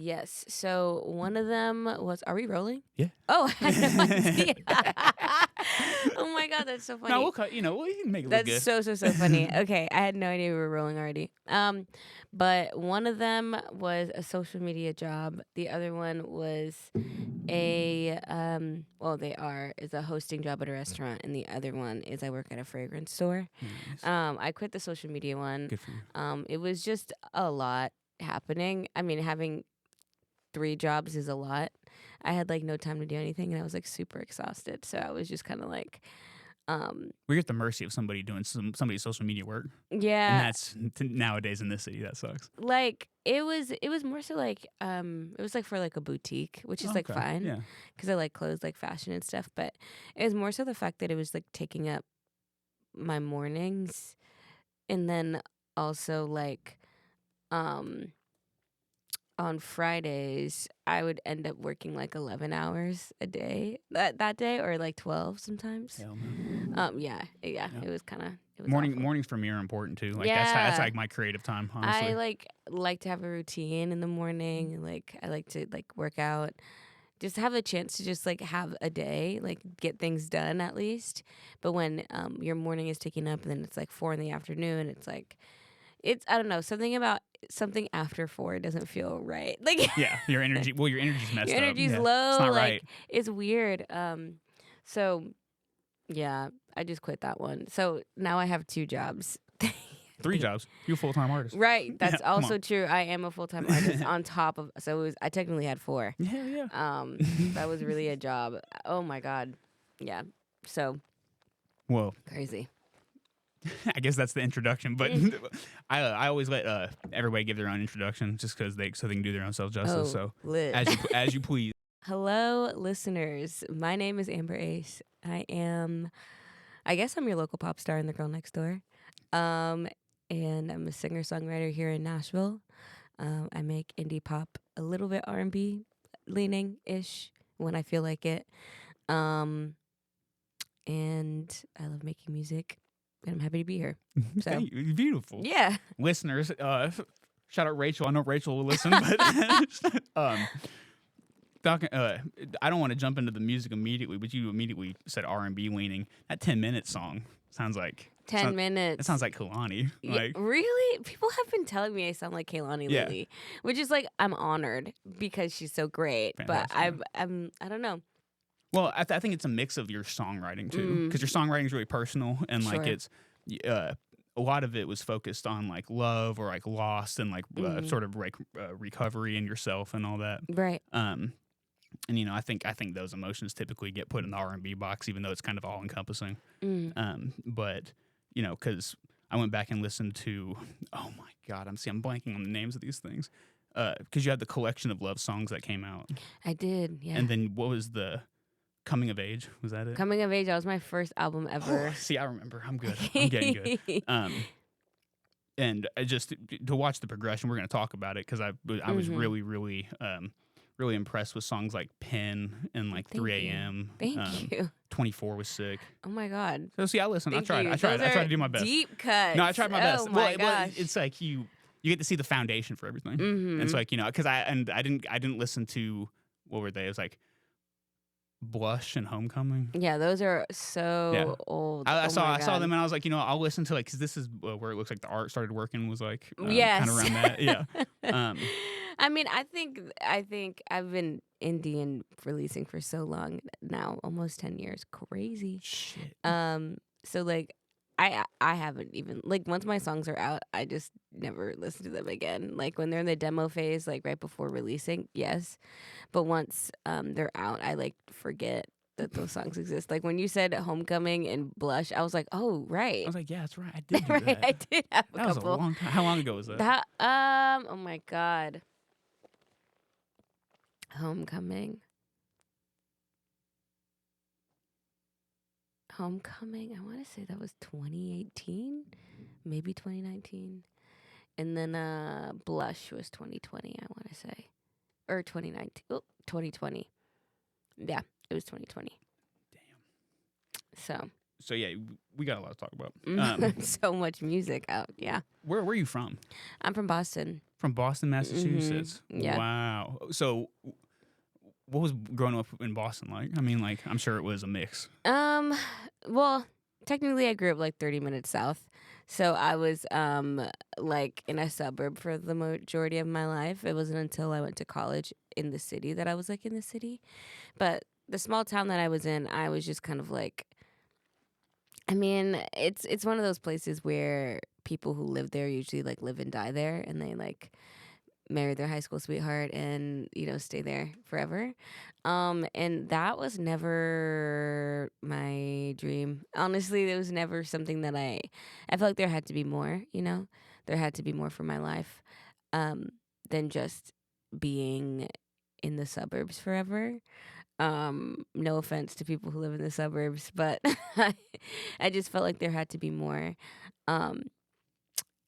Yes. So one of them was. Are we rolling? Yeah. Oh, I had no idea. Oh my god, that's so funny. No, we'll cut. We can make it look That's good. so funny. Okay, I had no idea we were rolling already. But one of them was a social media job. The other one was a is a hosting job at a restaurant, and the other one is I work at a fragrance store. Nice. I quit the social media one. Good for you. It was just a lot happening. I mean, having 3 jobs is a lot. I had no time to do anything, and I was super exhausted. So I was just kind of We're at the mercy of somebody doing somebody's social media work. yeah. And that's nowadays in this city, that sucks. It was more so it was for a boutique, which is Okay, fine. Yeah. Because I like clothes, fashion and stuff. But it was more so the fact that it was taking up my mornings, and then also on Fridays I would end up working 11 hours a day that day, or 12 sometimes. Hell no. Yeah. It was kind of Mornings for me are important too. Yeah. That's my creative time, honestly. I like to have a routine in the morning. I like to work out. Just have a chance to just have a day, get things done at least. But when your morning is taken up and then it's 4 in the afternoon, it's I don't know, something after 4 doesn't feel right. Yeah, your energy's messed your up. energy's Yeah, low. It's not right. It's weird. So yeah, I just quit that one. So now I have 2 jobs. 3 jobs. You're a full-time artist. Right. That's come also on. true. I am a full-time artist on top of, I technically had 4. Yeah. That was really a job. Oh my God. Yeah. So Whoa. crazy. I guess that's the introduction, but I always let everybody give their own introduction just because they can do their own self-justice. So lit. as you please. Hello, listeners. My name is Amber Ais. I guess I'm your local pop star in The Girl Next Door. And I'm a singer-songwriter here in Nashville. I make indie pop, a little bit R&B leaning-ish when I feel like it. And I love making music, and I'm happy to be here. So. Thank you. Beautiful. Yeah. Listeners, shout out Rachel. I know Rachel will listen, but I don't want to jump into the music immediately, but you immediately said R&B leaning. That 10-minute song sounds like 10 minutes. It sounds like Kehlani. Really? People have been telling me I sound like Kehlani lately, which is I'm honored because she's so great. Fantastic. But I don't know. Well, I think it's a mix of your songwriting too, because your songwriting is really personal, and Sure. it's a lot of it was focused on love or loss and sort of recovery in yourself and all that. Right. And I think those emotions typically get put in the R&B box, even though it's kind of all encompassing. But because I went back and listened to, oh my God, I'm blanking on the names of these things. Because you had the collection of love songs that came out. I did, yeah. And then what was the Coming of Age? Was that it? Coming of Age, that was my first album ever. See, I remember. I'm good. I'm getting good. And just to watch the progression, we're going to talk about it because I was really, really, really impressed with songs like Pen and Thank 3 you. a.m. Thank you. 24 was sick. Oh my God. So see, I listened. Thank I tried. you. I tried Those to are do my best. Deep cuts. No, I tried my best. Oh my well, gosh. it's you get to see the foundation for everything. Mm-hmm. And it's because I didn't listen to, what were they? It was Blush and Homecoming. Yeah, those are so old. I Oh saw my them God. and I was I'll listen to because this is where it looks like the art started working was Yes. kind of around that. Yeah. I mean, I think I've been indie and releasing for so long now, almost 10 years. Crazy. Shit. So I haven't even once my songs are out, I just never listen to them again. When they're in the demo phase, right before releasing, yes. But once they're out, I forget that those songs exist. When you said Homecoming and Blush, I was like, oh right. I was like, yeah, that's right. I did do right, that. I did have a That was couple. a long time. How long ago was that? Oh my God. Homecoming, I want to say that was 2018, maybe 2019. And then Blush was 2020, I want to say. Or 2019. Oh, 2020. Yeah, it was 2020. Damn. So, So yeah, we got a lot to talk about. So much music out. Yeah. Where are you from? I'm from Boston. From Boston, Massachusetts. Yeah. Wow. So what was growing up in Boston like? I mean, like, I'm sure it was a mix. Well, technically I grew up like 30 minutes south. So I was like in a suburb for the majority of my life. It wasn't until I went to college in the city that I was like in the city. But the small town that I was in, I was just kind of like, I mean, it's one of those places where people who live there usually like live and die there, and they like marry their high school sweetheart and, you know, stay there forever. And that was never my dream. Honestly, it was never something that I felt like there had to be more, you know? There had to be more for my life than just being in the suburbs forever. No offense to people who live in the suburbs, but I just felt like there had to be more.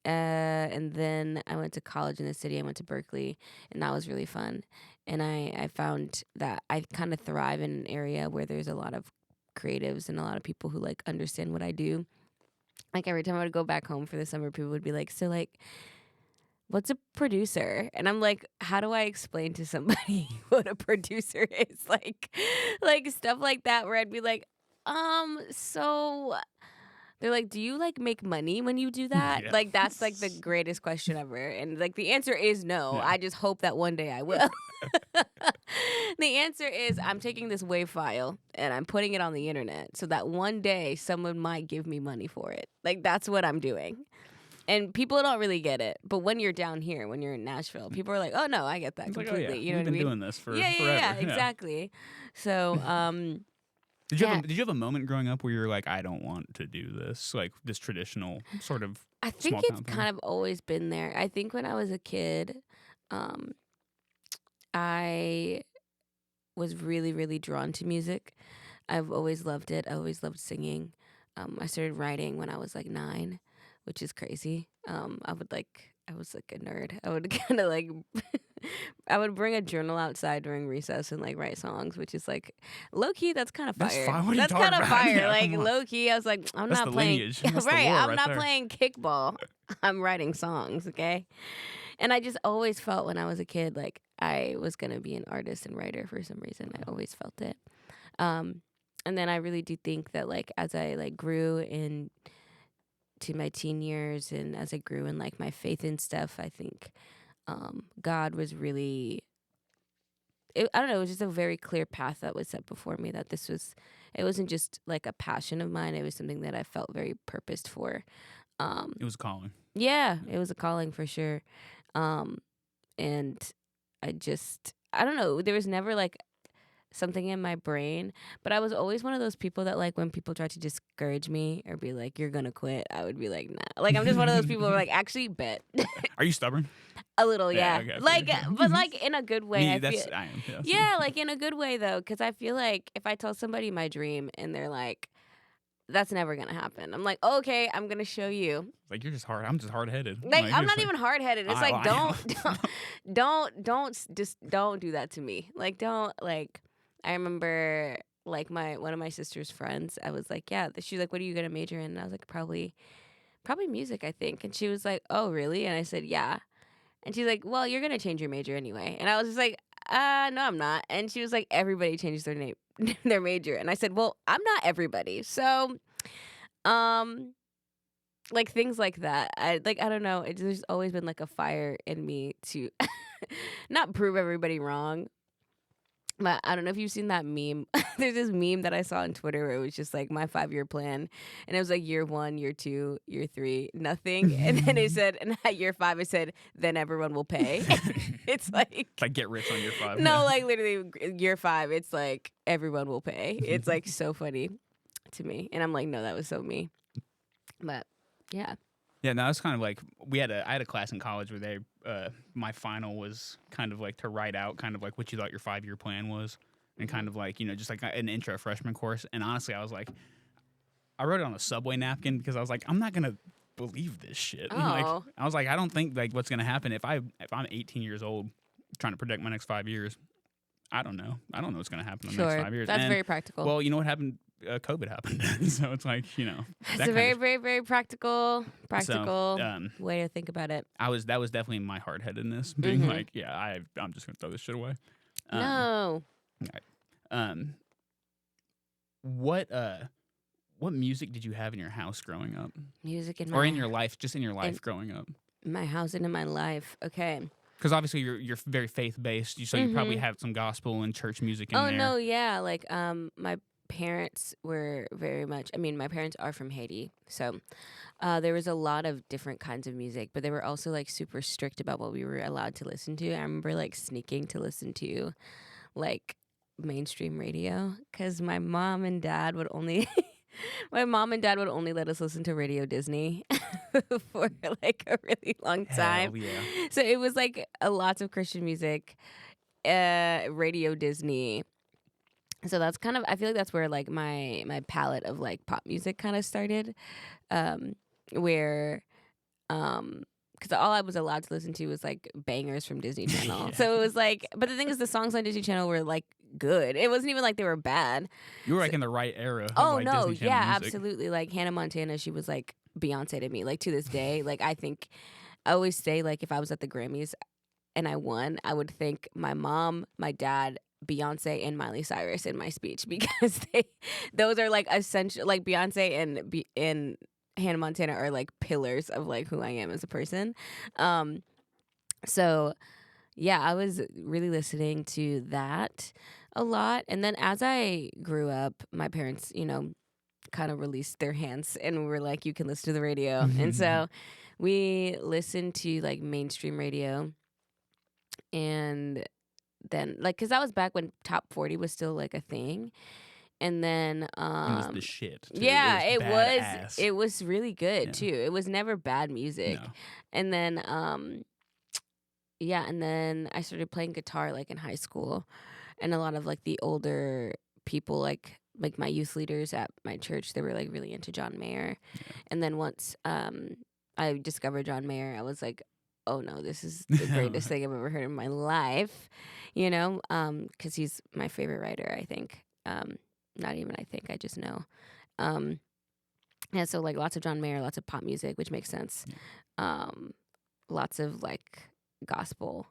And then I went to college in the city. I went to Berkeley, and that was really fun. And I found that I kind of thrive in an area where there's a lot of creatives and a lot of people who like understand what I do. Like every time I would go back home for the summer, people would be like, "So like, what's a producer?" And I'm like, how do I explain to somebody what a producer is? Like stuff like that, where I'd be like, so they're like, do you like make money when you do that? Yeah. Like that's like the greatest question ever. And like the answer is no. Yeah. I just hope that one day I will. The answer is I'm taking this WAV file and I'm putting it on the internet so that one day someone might give me money for it. Like that's what I'm doing. And people don't really get it. But when you're down here, when you're in Nashville, people are like, oh no, I get that It's completely. like, oh, yeah, You know we've what I been mean? doing this for yeah, forever. exactly. So Did you have a moment growing up where you're like, I don't want to do this, like this traditional sort of? I think small it's town thing? kind of always been there. I think when I was a kid, I was really, really drawn to music. I've always loved it. I always loved singing. I started writing when I was like 9, which is crazy. I was like a nerd. I would kind of like, I would bring a journal outside during recess and like write songs, which is like low key. That's kind of fire. That's fire. What are you That's talking kind of about? fire. Yeah, Like come on. low key, I was like, I'm That's not the playing. lineage. That's the Right, lore I'm right not there. playing kickball. I'm writing songs. Okay, and I just always felt when I was a kid like I was gonna be an artist and writer for some reason. I always felt it. And then I really do think that like as I like grew into my teen years and as I grew in like my faith and stuff, I think God was really, I don't know, it was just a very clear path that was set before me, that it wasn't just like a passion of mine. It was something that I felt very purposed for. It was calling. Yeah, it was a calling for sure. And I don't know, there was never like something in my brain, but I was always one of those people that like when people try to discourage me or be like, you're gonna quit, I would be like, nah. Like I'm just one of those people who are like, actually bet. Are you stubborn? A little, yeah. Okay, like, but like in a good way. Me, I that's feel, I am. Yes. yeah, like in a good way though, because I feel like if I tell somebody my dream and they're like, that's never gonna happen, I'm like, okay, I'm gonna show you. Like you're just hard. I'm just hard headed. Like I'm not even hard headed. It's like don't do that to me. Like don't like. I remember like one of my sister's friends. I was like, yeah. She's like, what are you gonna major in? And I was like, probably music, I think. And she was like, oh really? And I said, yeah. And she's like, well, you're gonna change your major anyway. And I was just like, no, I'm not. And she was like, everybody changes their name, their major. And I said, well, I'm not everybody. So, like things like that. I don't know. There's always been like a fire in me to not prove everybody wrong. But I don't know if you've seen that meme. There's this meme that I saw on Twitter where it was just like my 5-year plan. And it was like year 1, year 2, year 3, nothing. And then it said, and at year 5, it said, then everyone will pay. It's like get rich on year 5. no, yeah. like literally year 5, it's like everyone will pay. It's like so funny to me. And I'm like, no, that was so me. But yeah. Yeah, no, it's kind of like I had a class in college where my final was kind of like to write out kind of like what you thought your 5-year plan was, and kind of like, you know, just like an intro freshman course. And honestly, I was like, I wrote it on a Subway napkin because I was like, I'm not gonna believe this shit. Oh. Like, I was like, I don't think like what's gonna happen if I'm 18 years old trying to predict my next 5 years. I don't know. I don't know what's gonna happen in the next 5 years. That's And, very practical. well, you know what happened COVID happened. So it's like, It's a very, very, very practical So, way to think about it. that was definitely my hard-headedness, being like, I'm just gonna throw this shit away. No. Right. What music did you have in your house growing up? Music in or in your life, just in your life growing up? My house and in my life. Okay. Because obviously you're very faith-based, so you probably had some gospel and church music in there. Oh no, yeah. Like my parents were very much. I mean, my parents are from Haiti, so there was a lot of different kinds of music, but they were also like super strict about what we were allowed to listen to. I remember like sneaking to listen to like mainstream radio because my mom and dad would only let us listen to Radio Disney for like a really long time. Hell yeah. So it was like lots of Christian music, Radio Disney. So that's kind of, I feel like that's where like my palette of like pop music kind of started, where because all I was allowed to listen to was like bangers from Disney Channel. Yeah. So it was like, but the thing is, the songs on Disney Channel were like good. It wasn't even like they were bad. You were like in the right era. Oh like, no, Disney Channel yeah, music. absolutely. Like Hannah Montana, she was like Beyonce to me. Like to this day, like I think I always say like if I was at the Grammys and I won, I would thank my mom, my dad, Beyonce, and Miley Cyrus in my speech because those are like essential. Like Beyonce and Hannah Montana are like pillars of like who I am as a person. So yeah, I was really listening to that a lot. And then as I grew up, my parents, kind of released their hands and were like, you can listen to the radio. And so we listened to like mainstream radio. And then like, cause that was back when top 40 was still like a thing. And then, it was the shit. Too. Yeah, it was really good too. It was never bad music. No. And then, and then I started playing guitar like in high school, and a lot of like the older people, like my youth leaders at my church, they were like really into John Mayer. Yeah. And then once I discovered John Mayer, I was like, oh no, this is the greatest thing I've ever heard in my life, because he's my favorite writer, I think. Not even I think, I just know. So like lots of John Mayer, lots of pop music, which makes sense. Yeah. Lots of like gospel.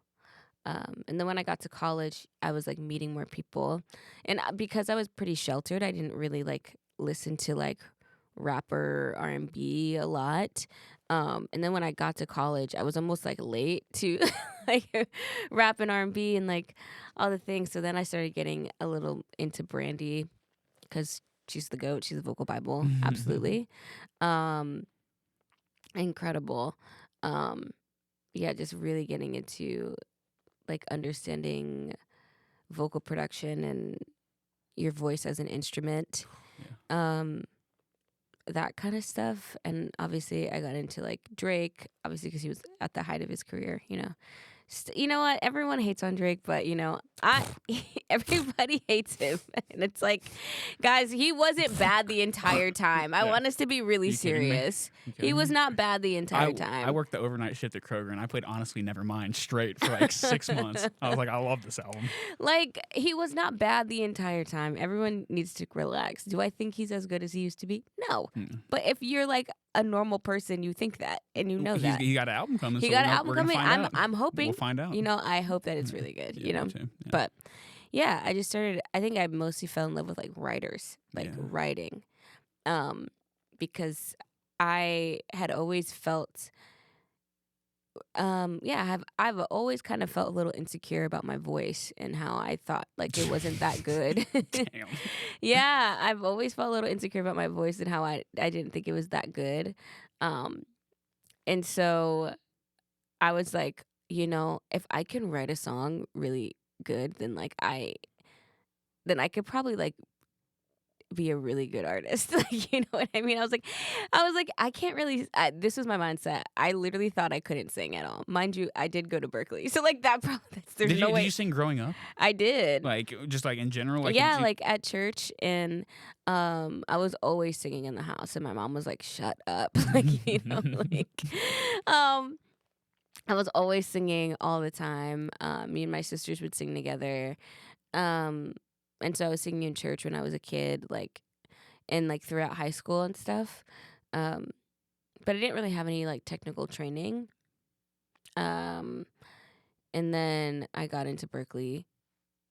And then when I got to college, I was like meeting more people. And because I was pretty sheltered, I didn't really like listen to like rapper R&B a lot. And then when I got to college, I was almost like late to like rap and R&B and like all the things. So then I started getting a little into Brandy because she's the GOAT. She's the vocal Bible. Absolutely. Incredible. Just really getting into like understanding vocal production and your voice as an instrument. Yeah. That kind of stuff. And obviously I got into like Drake, obviously because he was at the height of his career, you know what? Everyone hates on Drake, but everybody hates him. And it's like, guys, he wasn't bad the entire time. I want us to be really serious. He was not bad the entire time. I worked the overnight shift at Kroger, and I played Honestly Nevermind straight for like 6 months. I was like, I love this album. Like, he was not bad the entire time. Everyone needs to relax. Do I think he's as good as he used to be? No. But if you're like a normal person, you think that, and you know that. He got an album coming. He got an album coming. I'm hoping. We'll find out. I hope that it's really good, Me too. Yeah. But yeah, I just started, I think I mostly fell in love with like writers, like writing. Because I had always felt, I've always kind of felt a little insecure about my voice and how I thought like it wasn't that good. Damn. Yeah, I've always felt a little insecure about my voice and how I didn't think it was that good. And so I was like, if I can write a song really good, then I could probably like be a really good artist. Like, you know what I mean? I was like, I can't really, this was my mindset. I literally thought I couldn't sing at all. Mind you, I did go to Berkeley. So like that probably, there's no way. Did you sing growing up? I did. Like, just like in general? Like, yeah, like at church, and I was always singing in the house, and my mom was like, shut up. Like, I was always singing all the time. Me and my sisters would sing together. And so I was singing in church when I was a kid. Like, and like throughout high school and stuff. But I didn't really have any like technical training. And then I got into Berklee,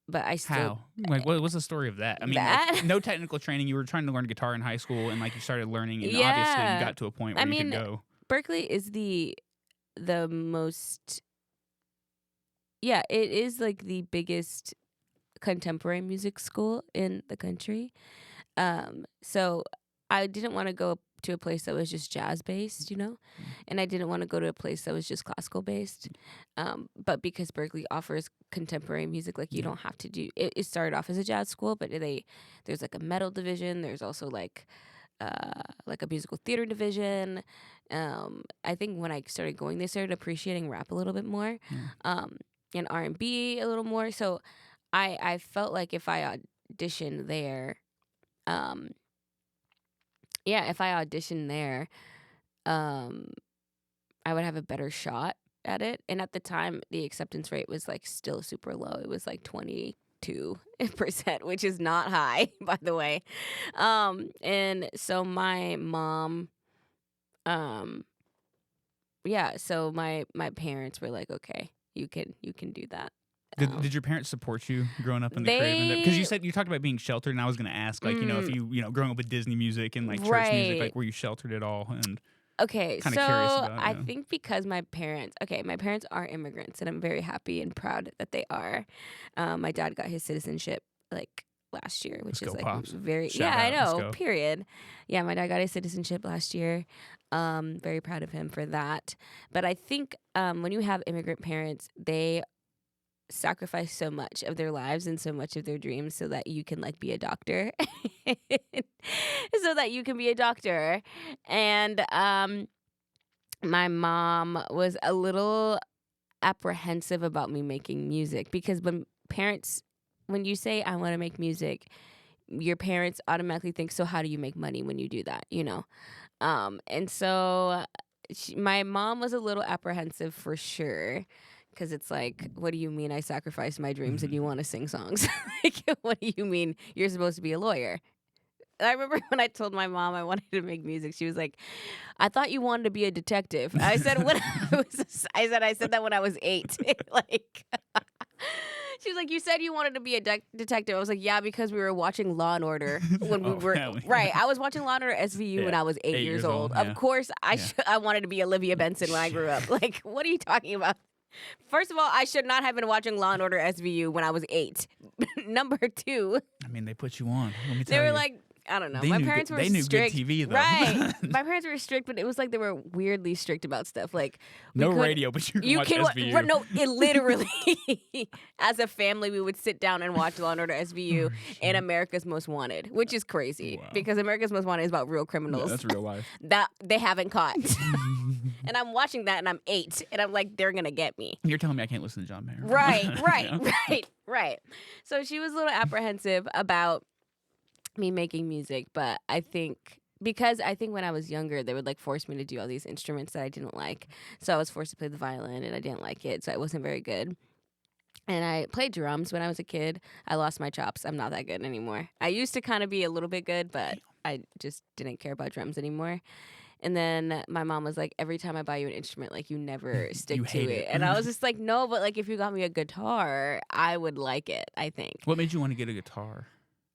but I still How? Like, what was the story of that? I mean, like, no technical training. You were trying to learn guitar in high school, and like you started learning, and obviously you got to a point where you could go. Berklee is the most. Yeah, it is like the biggest contemporary music school in the country. So I didn't want to go to a place that was just jazz based, and I didn't want to go to a place that was just classical based. But because Berklee offers contemporary music, like you don't have to do it. It started off as a jazz school, but there's like a metal division. There's also like a musical theater division. I think when I started going, they started appreciating rap a little bit more, and R&B a little more. So I felt like if I auditioned there, if I auditioned there, I would have a better shot at it. And at the time, the acceptance rate was like still super low. It was like 22%, which is not high, by the way. And so my mom, so my parents were like, okay, you can do that. Did your parents support you growing up in the crib? Because you talked about being sheltered, and I was going to ask, like, if you growing up with Disney music and like church music, like, were you sheltered at all? And okay, so curious about, I think because my parents are immigrants, and I'm very happy and proud that they are. My dad got his citizenship like last year, which is like Pops. Very Shout out. I know. Period. Yeah, my dad got his citizenship last year. Very proud of him for that. But I think when you have immigrant parents, they sacrifice so much of their lives and so much of their dreams so that you can like be a doctor. And my mom was a little apprehensive about me making music, because when you say I want to make music, your parents automatically think, so how do you make money when you do that, and so my mom was a little apprehensive for sure. Because it's like, what do you mean I sacrificed my dreams and you want to sing songs? Like, what do you mean you're supposed to be a lawyer? I remember when I told my mom I wanted to make music, she was like, I thought you wanted to be a detective. I said I said that when I was 8. Like, she was like, you said you wanted to be a detective. I was like, yeah, because we were watching Law and Order when we were right. I was watching Law and Order SVU when I was 8 years old. Yeah. Of course, I wanted to be Olivia Benson when I grew up. Like, what are you talking about? First of all, I should not have been watching Law and Order SVU when I was 8. Number 2, I mean, they put you on. Let me tell they were you. like, I don't know. They My knew parents good, were they knew strict. Good TV, though. Right. My parents were strict, but it was like they were weirdly strict about stuff. Like, no radio, but you can watch SVU. No, it literally, as a family, we would sit down and watch Law and Order SVU and America's Most Wanted, which is crazy because America's Most Wanted is about real criminals. Yeah, that's real life. That they haven't caught. And I'm watching that, and I'm 8, and I'm like, they're gonna get me. You're telling me I can't listen to John Mayer. Right. So she was a little apprehensive about me making music, but I think when I was younger, they would like force me to do all these instruments that I didn't like. So I was forced to play the violin, and I didn't like it, so I wasn't very good. And I played drums when I was a kid. I lost my chops. I'm not that good anymore. I used to kind of be a little bit good, but I just didn't care about drums anymore. And then my mom was like, every time I buy you an instrument, like, you never stick to it. And I was just like, no, but like, if you got me a guitar, I would like it, I think. What made you want to get a guitar?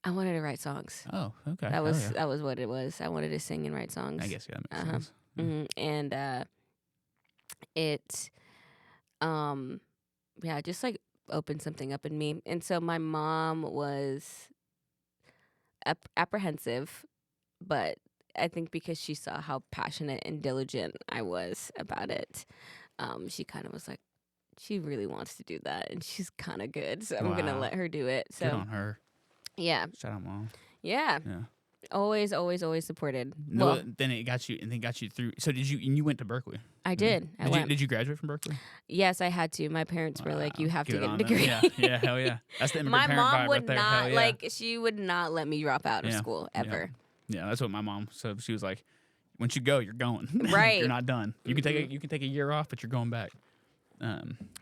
I wanted to write songs. Oh, okay. That was what it was. I wanted to sing and write songs. I guess, yeah, that makes sense. Mm-hmm. And it just like opened something up in me. And so my mom was apprehensive, but I think because she saw how passionate and diligent I was about it, she kind of was like, she really wants to do that, and she's kind of good, so I'm going to let her do it. So good on her. Yeah. Shout out, Mom. Yeah. Always supported. No, well, then it got you through. So you went to Berklee? I did. Did you graduate from Berklee? Yes, I had to. My parents were like, you have to get a degree. Yeah, hell yeah. That's the immigrant my parent mom vibe would right not, there. like, she would not let me drop out of school, ever. Yeah, that's what my mom said. She was like, once you go, you're going. Right. You're not done. You can take a year off, but you're going back.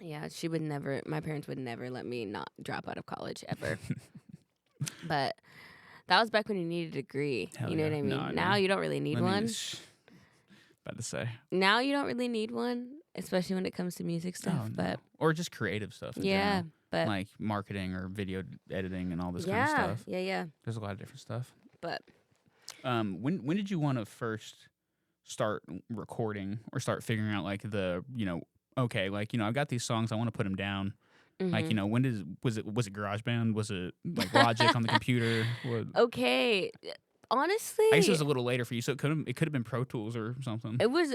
Yeah, she would never, my parents would never let me not drop out of college, ever. But That was back when you needed a degree. Hell you know yeah. what I mean? No, I Now know. you don't really need one. About to say. Now you don't really need one, especially when it comes to music stuff. Oh, no. But or just creative stuff. In yeah, general. but Like marketing or video editing and all this kind yeah, of stuff. yeah. There's a lot of different stuff. But when did you want to first start recording or start figuring out like the okay, like I've got these songs, I want to put them down. Like when was it GarageBand? Was it like Logic on the computer? okay, honestly, I guess it was a little later for you, so it could have been Pro Tools or something. It was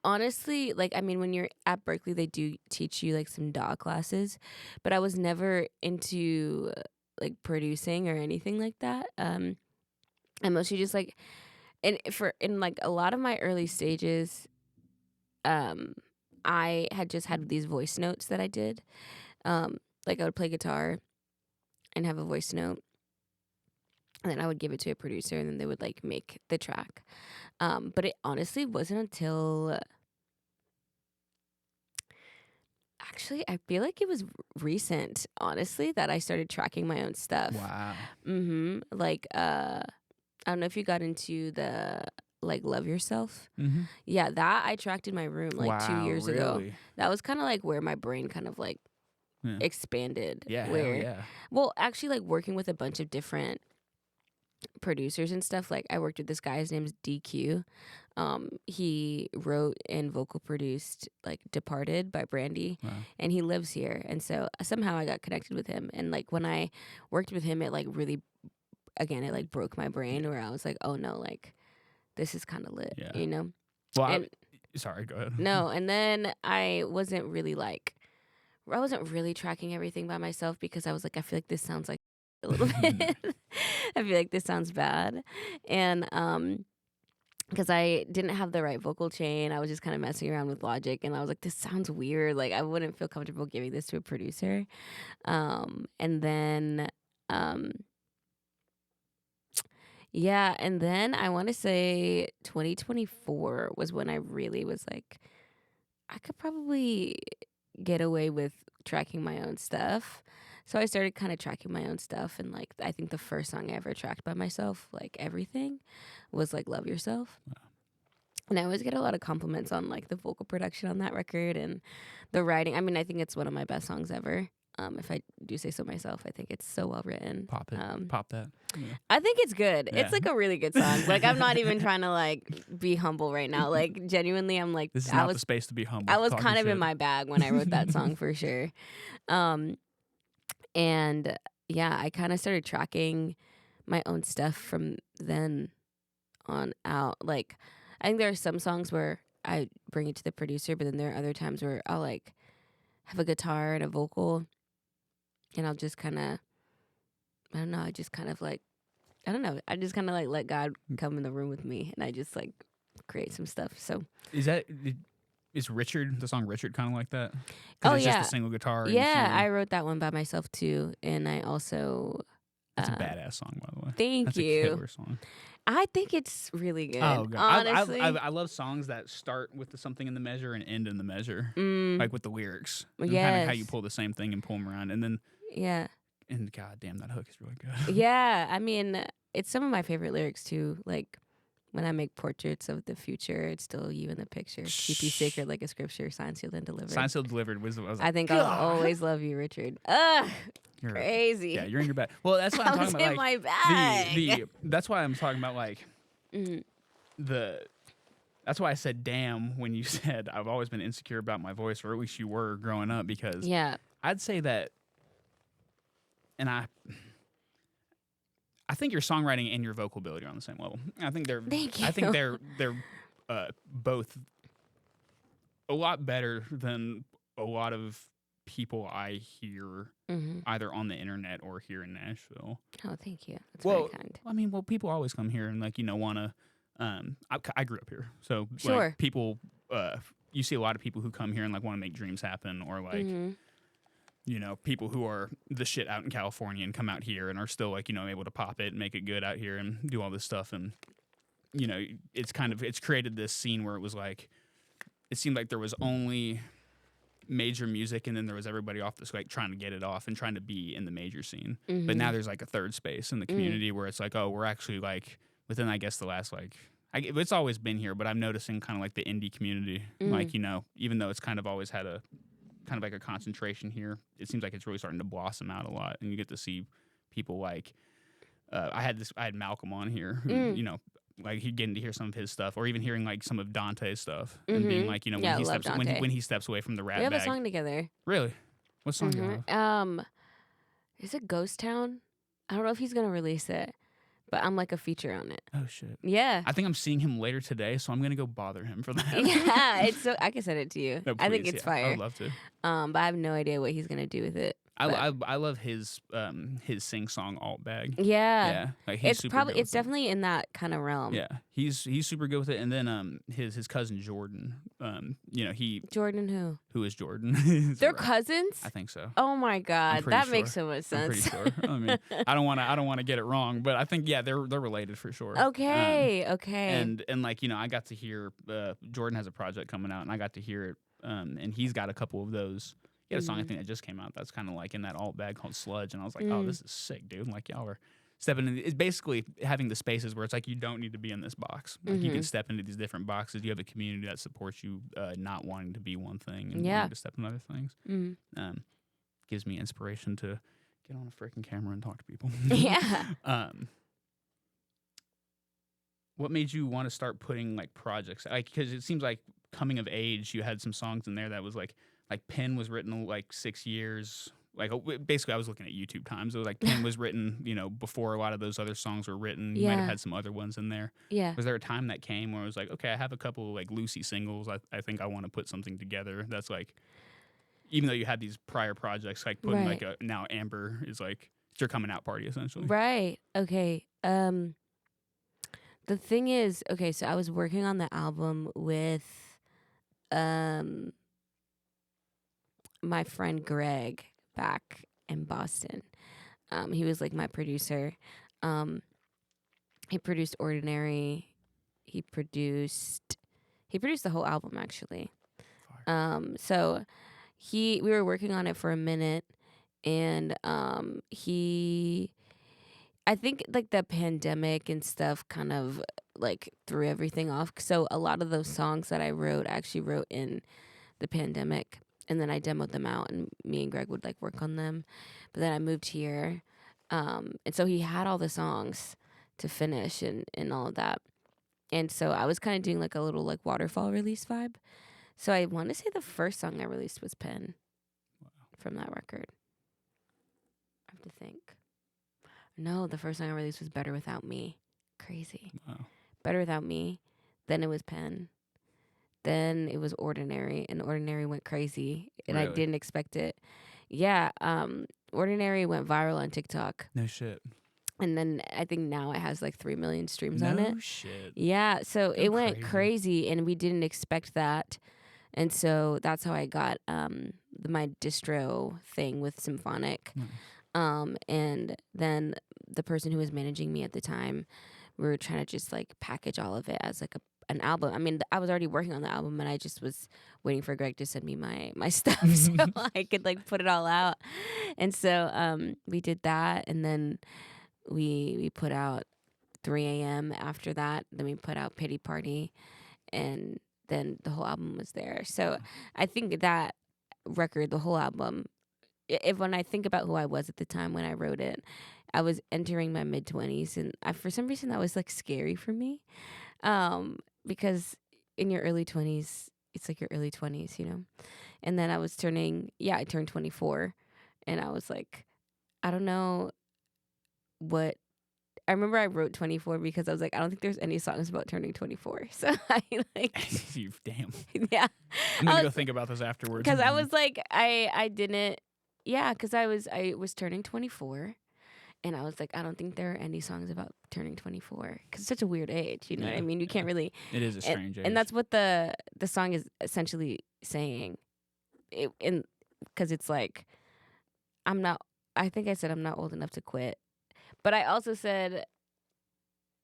honestly like, I mean, when you're at Berkeley, they do teach you like some DAW classes, but I was never into like producing or anything like that. I mostly just like, in like a lot of my early stages, I had just had these voice notes that I did. Like I would play guitar and have a voice note, and then I would give it to a producer, and then they would like make the track. But it honestly wasn't until actually I feel like it was recent, honestly, that I started tracking my own stuff. Wow. Like I don't know if you got into the like Love Yourself. Mm-hmm. Yeah, that I tracked in my room like 2 years ago. Really? That was kind of like where my brain kind of like expanded. Yeah. Where, Hell yeah. well, actually, like working with a bunch of different producers and stuff. Like I worked with this guy. His name's DQ. He wrote and vocal produced like Departed by Brandy. Wow. And he lives here. And so somehow I got connected with him. And like when I worked with him, it like really, again, it like broke my brain where I was like, oh no, like this is kind of lit, you know? Well, sorry, go ahead. No, and then I wasn't really tracking everything by myself because I was like, I feel like this sounds like a little bit. I feel like this sounds bad. And because I didn't have the right vocal chain, I was just kind of messing around with Logic, and I was like, this sounds weird. Like I wouldn't feel comfortable giving this to a producer. And then and then I want to say 2024 was when I really was like, I could probably get away with tracking my own stuff. So I started kind of tracking my own stuff, and like I think the first song I ever tracked by myself, like everything, was like Love Yourself. Wow. And I always get a lot of compliments on like the vocal production on that record and the writing. I mean, I think it's one of my best songs ever. If I do say so myself, I think it's so well written. Pop it. Pop that. Yeah. I think it's good. Yeah. It's like a really good song. Like I'm not even trying to like be humble right now. Like genuinely, I'm like, this is not the space to be humble. I was kind of in my bag when I wrote that song for sure. And yeah, I kind of started tracking my own stuff from then on out. Like I think there are some songs where I bring it to the producer, but then there are other times where I'll like have a guitar and a vocal, and I'll just kind of, I don't know, I just kind of like let God come in the room with me, and I just like create some stuff. So is Richard, the song Richard, kind of like that? Oh, it's yeah. just a single guitar. Yeah, I wrote that one by myself too, and I also. It's a badass song, by the way. Thank you. That's a killer song. I think it's really good. Oh, God. Honestly, I love songs that start with something in the measure and end in the measure, like with the lyrics. And yes. kind of how you pull the same thing and pull them around, and then and God damn, that hook is really good. Yeah, I mean, it's some of my favorite lyrics too. Like when I make portraits of the future, it's still you in the picture. Keep you sacred like a scripture, signed, sealed, and delivered. Signed, sealed, delivered. I think I'll always love you, Richard. Ugh. You're crazy. Yeah, you're in your bag. Well, that's what I'm talking about. In my bag. That's why I'm talking about like That's why I said damn when you said I've always been insecure about my voice, or at least you were growing up, because I'd say that, and I think your songwriting and your vocal ability are on the same level. I think they're. Thank you. I think they're both a lot better than a lot of people I hear either on the internet or here in Nashville. Oh, thank you. That's very kind. I mean, people always come here and want to. I grew up here, so sure. Like, people. You see a lot of people who come here and like want to make dreams happen, or like. People who are the shit out in California and come out here and are still like, able to pop it and make it good out here and do all this stuff. And, it's created this scene where it was like, it seemed like there was only major music, and then there was everybody off this like trying to get it off and trying to be in the major scene. But now there's like a third space in the community where it's like, oh, we're actually like within, I guess, the last like it's always been here, but I'm noticing kind of like the indie community, like, you know, even though it's kind of always had a kind of like a concentration here, it seems like it's really starting to blossom out a lot, and you get to see people like I had Malcolm on here who, you know, like he'd getting to hear some of his stuff, or even hearing like some of Dante's stuff, and being like, you know, when he steps away from the rat We have bag. a song together. Really? What song do you have? Is it Ghost Town? I don't know if he's gonna release it, but I'm like a feature on it. Oh shit. Yeah. I think I'm seeing him later today, so I'm gonna go bother him for that. Yeah, it's so I can send it to you. No, I think please, it's yeah, fire. I would love to. But I have no idea what he's gonna do with it. I love his sing song alt bag. Yeah. Like he's super good with definitely in that kind of realm. Yeah, he's super good with it. And then his cousin Jordan, you know, Jordan who is Jordan? They're cousins? I think so. Oh my god, that makes so much sense. I'm pretty sure. I mean, I don't want to get it wrong, but I think they're related for sure. Okay. And like, you know, I got to hear Jordan has a project coming out, and I got to hear it. And he's got a couple of those. He had a song I think that just came out that's kind of like in that alt bag called Sludge, and I was like, oh, this is sick, dude. Like y'all are stepping in. It's basically having the spaces where it's like you don't need to be in this box. Like you can step into these different boxes. You have a community that supports you, not wanting to be one thing and wanting to step in other things. Gives me inspiration to get on a freaking camera and talk to people. Yeah. What made you want to start putting like projects? Like, because it seems like coming of age, you had some songs in there that was like Pen was written like 6 years. Like basically, I was looking at YouTube times. It was like Pen was written, you know, before a lot of those other songs were written. You might have had some other ones in there. Yeah. Was there a time that came where it was like, okay, I have a couple like Lucy singles. I think I want to put something together that's like, even though you had these prior projects, like putting like now Amber is like it's your coming out party essentially. Right. Okay. The thing is, okay, so I was working on the album with my friend Greg back in Boston. He was like my producer. He produced Ordinary. He produced the whole album actually. So we were working on it for a minute, and I think like the pandemic and stuff kind of like threw everything off. So a lot of those songs that I actually wrote in the pandemic, and then I demoed them out, and me and Greg would like work on them. But then I moved here, and so he had all the songs to finish and all of that. And so I was kind of doing like a little like waterfall release vibe. So I want to say the first song I released was Pen from that record. I have to think. No, the first song I released was Better Without Me. Crazy. Wow. Better Without Me. Then it was Pen. Then it was Ordinary, and Ordinary went crazy, and Really? I didn't expect it. Yeah, Ordinary went viral on TikTok. No shit. And then I think now it has like 3 million streams on it. No shit. Yeah, so it went crazy, and we didn't expect that. And so that's how I got my distro thing with Symphonic. And then the person who was managing me at the time, we were trying to just like package all of it as like an album. I mean, I was already working on the album, and I just was waiting for Greg to send me my stuff so I could like put it all out. And so we did that, and then we put out 3 a.m. after that. Then we put out Pity Party, and then the whole album was there. So I think that record, the whole album, when I think about who I was at the time when I wrote it, I was entering my mid-20s, and for some reason that was like scary for me, because in your early 20s, it's like your early 20s, you know. And then I turned 24, and I was like, I don't know what. I remember I wrote 24 because I was like, I don't think there's any songs about turning 24. So I like, You damn. yeah. I'm gonna go think about this afterwards. Because I was like, I didn't. Yeah, because I was turning 24, and I was like, I don't think there are any songs about turning 24 because it's such a weird age. You know what I mean? You can't really. It is a strange age, and that's what the song is essentially saying. Because it's like, I'm not. I think I said I'm not old enough to quit, but I also said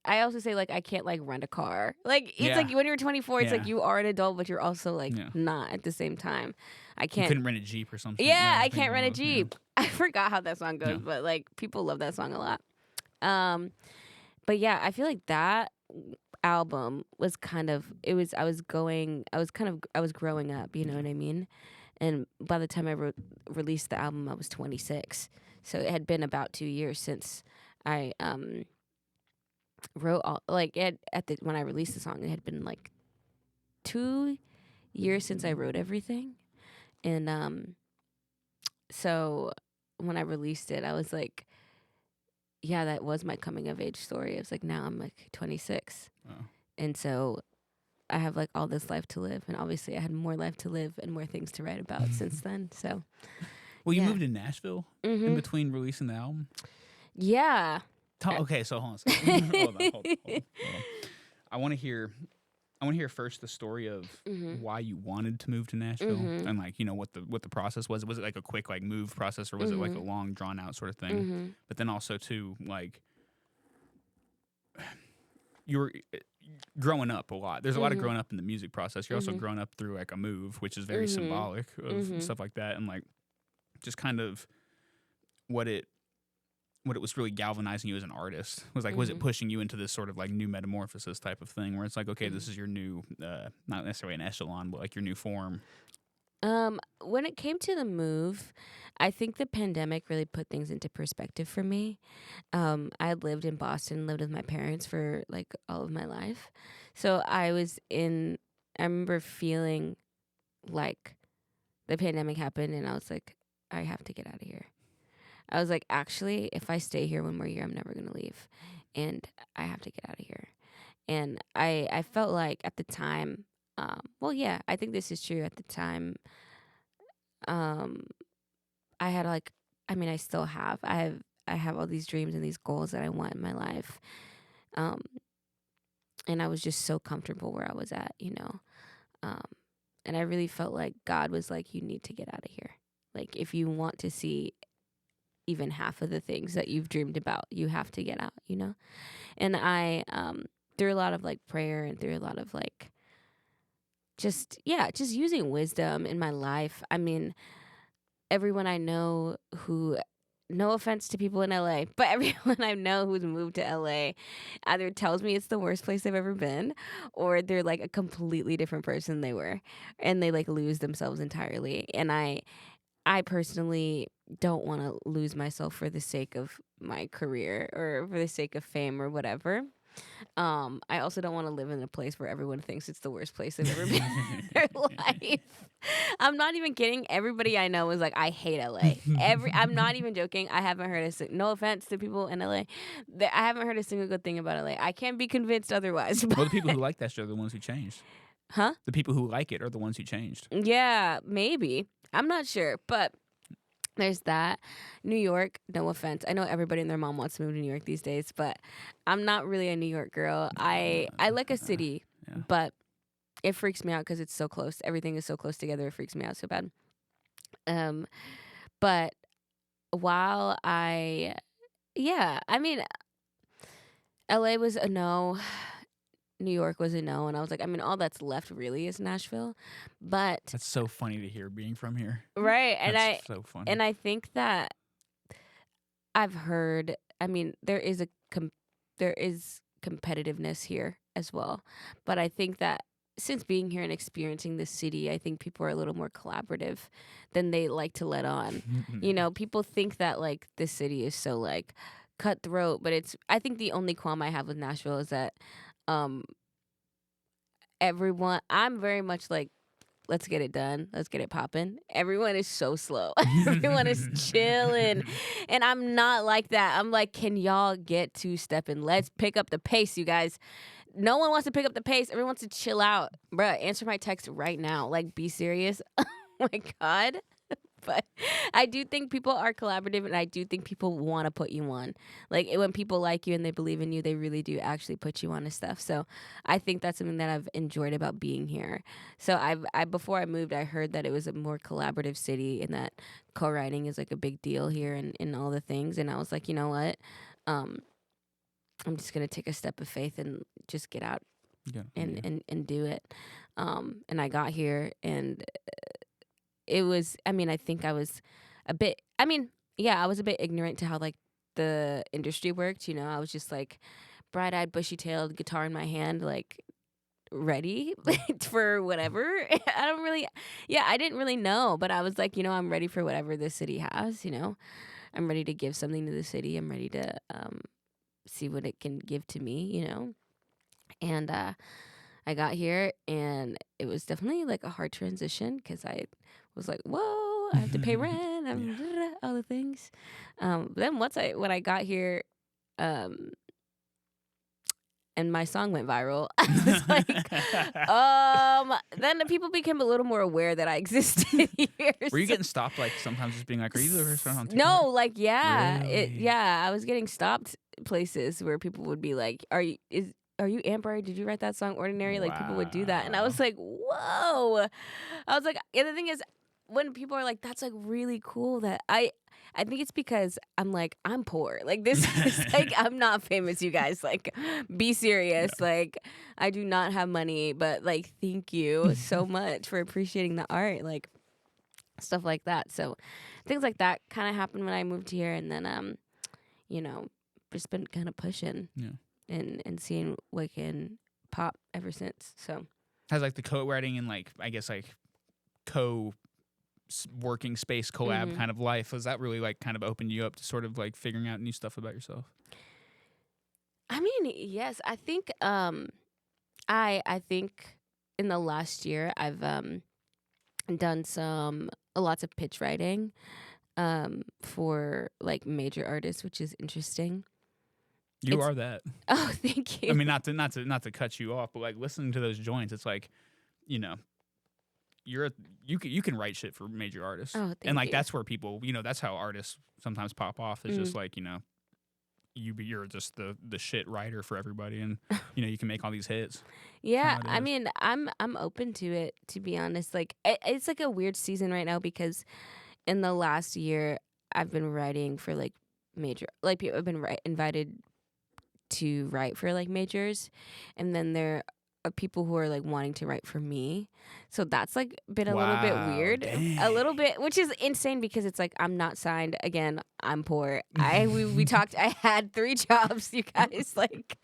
I also say like I can't like rent a car. Like it's Yeah. like when you're 24, it's Yeah. like you are an adult, but you're also like Yeah. not at the same time. I You can't. couldn't rent a Jeep or something. Yeah, I think can't rent a one of those, yeah. Jeep. I forgot how that song goes, Yeah. but like people love that song a lot. But yeah, I feel like that album was kind of I was growing up, you know what I mean? And by the time I released the album, I was 26. So it had been about 2 years since I wrote all like when I released the song, it had been like 2 years since I wrote everything. And so when I released it, I was like, yeah, that was my coming of age story. It was like, now I'm like 26. Oh. And so I have like all this life to live. And obviously I had more life to live and more things to write about since then. So, Well, you yeah. moved to Nashville in Mhm. between releasing the album? Yeah. Okay, so hold on a second. hold on. I want to hear first the story of why you wanted to move to Nashville and like, you know, what the process was. Was it like a quick like move process, or was it like a long drawn out sort of thing? But then also too, like, you were growing up a lot. There's a lot of growing up in the music process. You're also growing up through like a move, which is very symbolic of stuff like that, and like just kind of what it was really galvanizing you as an artist was like, was it pushing you into this sort of like new metamorphosis type of thing where it's like, okay, this is your new, not necessarily an echelon, but like your new form? When it came to the move, I think the pandemic really put things into perspective for me. I had lived in Boston, lived with my parents for like all of my life. So I remember feeling like the pandemic happened and I was like, I have to get out of here. I was like, actually, if I stay here one more year, I'm never going to leave. And I have to get out of here. And I felt like at the time, I think this is true. At the time, I had like, I mean, I still have. I have all these dreams and these goals that I want in my life. And I was just so comfortable where I was at, you know. And I really felt like God was like, you need to get out of here. Like, if you want to see even half of the things that you've dreamed about, you have to get out, you know? And I, through a lot of like prayer and through a lot of like, just using wisdom in my life. I mean, everyone I know who, no offense to people in LA, but everyone I know who's moved to LA either tells me it's the worst place they've ever been, or they're like a completely different person they were, and they like lose themselves entirely. And I personally don't want to lose myself for the sake of my career or for the sake of fame or whatever. I also don't want to live in a place where everyone thinks it's the worst place they've ever been in their life. I'm not even kidding. Everybody I know is like, I hate LA. I'm not even joking. I haven't heard no offense to people in LA. I haven't heard a single good thing about LA. I can't be convinced otherwise. Well, the people who like that show are the ones who changed. Huh? The people who like it are the ones who changed. Yeah, maybe. I'm not sure, but there's that. New York, no offense. I know everybody and their mom wants to move to New York these days, but I'm not really a New York girl. I like a city, but it freaks me out because it's so close. Everything is so close together. It freaks me out so bad. But while I mean, LA was a no. New York was a no, and I was like, I mean, all that's left really is Nashville, but That's so funny to hear being from here. Right, and That's so funny. And I think that I've heard. I mean, there is competitiveness here as well, but I think that since being here and experiencing this city, I think people are a little more collaborative than they like to let on. You know, people think that like this city is so like cutthroat, but I think the only qualm I have with Nashville is that I'm very much like, let's get it done, let's get it popping. Everyone is so slow. Everyone is chilling, and I'm not like that. I'm like, can y'all get two-stepping? Let's pick up the pace, you guys. No one wants to pick up the pace. Everyone wants to chill out. Bruh, answer my text right now. Like, be serious. Oh my God. But I do think people are collaborative, and I do think people want to put you on. Like, when people like you and they believe in you, they really do actually put you on to stuff. So I think that's something that I've enjoyed about being here. So I before I moved, I heard that it was a more collaborative city and that co-writing is like a big deal here and all the things. And I was like, you know what? I'm just gonna take a step of faith and just get out Yeah. and do it. And I got here, and it was. I mean, I think I was a bit. I mean, yeah, I was a bit ignorant to how like the industry worked. You know, I was just like bright-eyed, bushy-tailed, guitar in my hand, like ready for whatever. I didn't really know, but I was like, you know, I'm ready for whatever this city has. You know, I'm ready to give something to the city. I'm ready to see what it can give to me. You know, and I got here, and it was definitely like a hard transition because I was like, whoa, I have to pay rent, all the things. Then when I got here, and my song went viral, I was like, then the people became a little more aware that I existed here. Were you getting stopped like sometimes just being like, are you the person on TikTok? No, like yeah, Really? I was getting stopped places where people would be like, are you Amber? Did you write that song Ordinary? Like people would do that, and I was like, whoa. I was like, and the thing is, when people are like, that's like really cool that I think it's because I'm like, I'm poor. Like this is like, I'm not famous, you guys. Like, be serious. Yeah. Like, I do not have money, but like, thank you so much for appreciating the art. Like, stuff like that. So, things like that kind of happened when I moved here, and then you know, just been kind of pushing and seeing what can pop ever since. So, has like the co-writing and like I guess like working space collab kind of life, has that really like kind of opened you up to sort of like figuring out new stuff about yourself? I mean, yes, I think I think in the last year I've done lots of pitch writing for like major artists, which is interesting. You are that. Oh, thank you. I mean, not to cut you off, but like listening to those joints, it's like, you know, you can write shit for major artists. Oh, thank and like you. that's where people, you know, that's how artists sometimes pop off. It's just like, you know, you're just the shit writer for everybody, and you know, you can make all these hits. Yeah, I mean, I'm open to it, to be honest. Like it's like a weird season right now because in the last year I've been writing for like major, like people have been invited to write for like majors, and then there are people who are like wanting to write for me. So that's like been a little bit weird. Dang. A little bit, which is insane because it's like I'm not signed. Again, I'm poor. We talked, I had 3 jobs, you guys. Like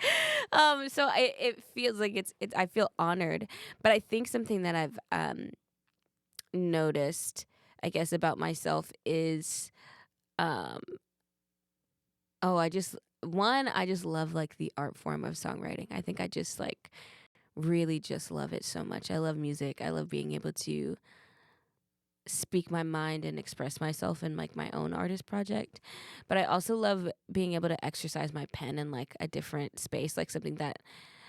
so it feels like it's I feel honored. But I think something that I've noticed, I guess, about myself is I just love like the art form of songwriting. I think I just like really just love it so much. I love music. I love being able to speak my mind and express myself in like my own artist project. But I also love being able to exercise my pen in like a different space, like something that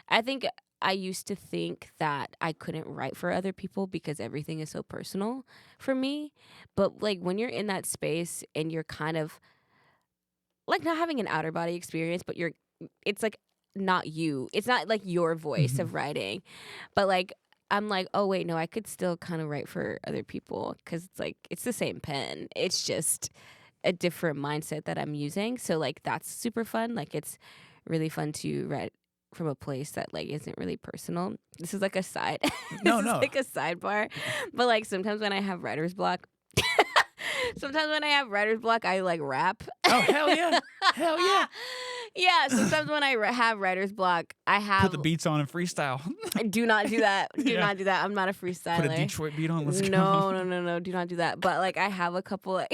I think I used to think that I couldn't write for other people because everything is so personal for me. But like when you're in that space and you're kind of like not having an outer body experience, but it's like not you. It's not like your voice of writing, but like I'm like, oh wait, no, I could still kind of write for other people because it's like it's the same pen. It's just a different mindset that I'm using. So like that's super fun. Like it's really fun to write from a place that like isn't really personal. This is like a side. No. Like a sidebar, but like sometimes when I have writer's block. I like rap. Oh, hell yeah. Hell yeah. Yeah, sometimes when I have writer's block, I have... Put the beats on and freestyle. Do not do that. Do not do that. I'm not a freestyler. Put a Detroit beat on. Let's go. No. Do not do that. But like I have a couple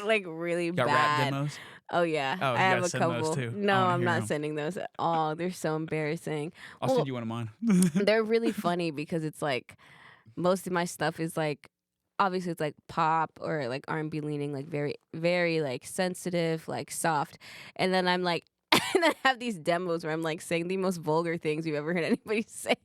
like really Got bad... rap demos? Oh, yeah. Oh, I have a send those couple. too. No, I'm not them. sending those at all. They're so embarrassing. I'll send you one of mine. They're really funny because it's like most of my stuff is like obviously it's like pop or like R&B leaning, like very, very like sensitive, like soft. And then I'm like, and then I have these demos where I'm like saying the most vulgar things you've ever heard anybody say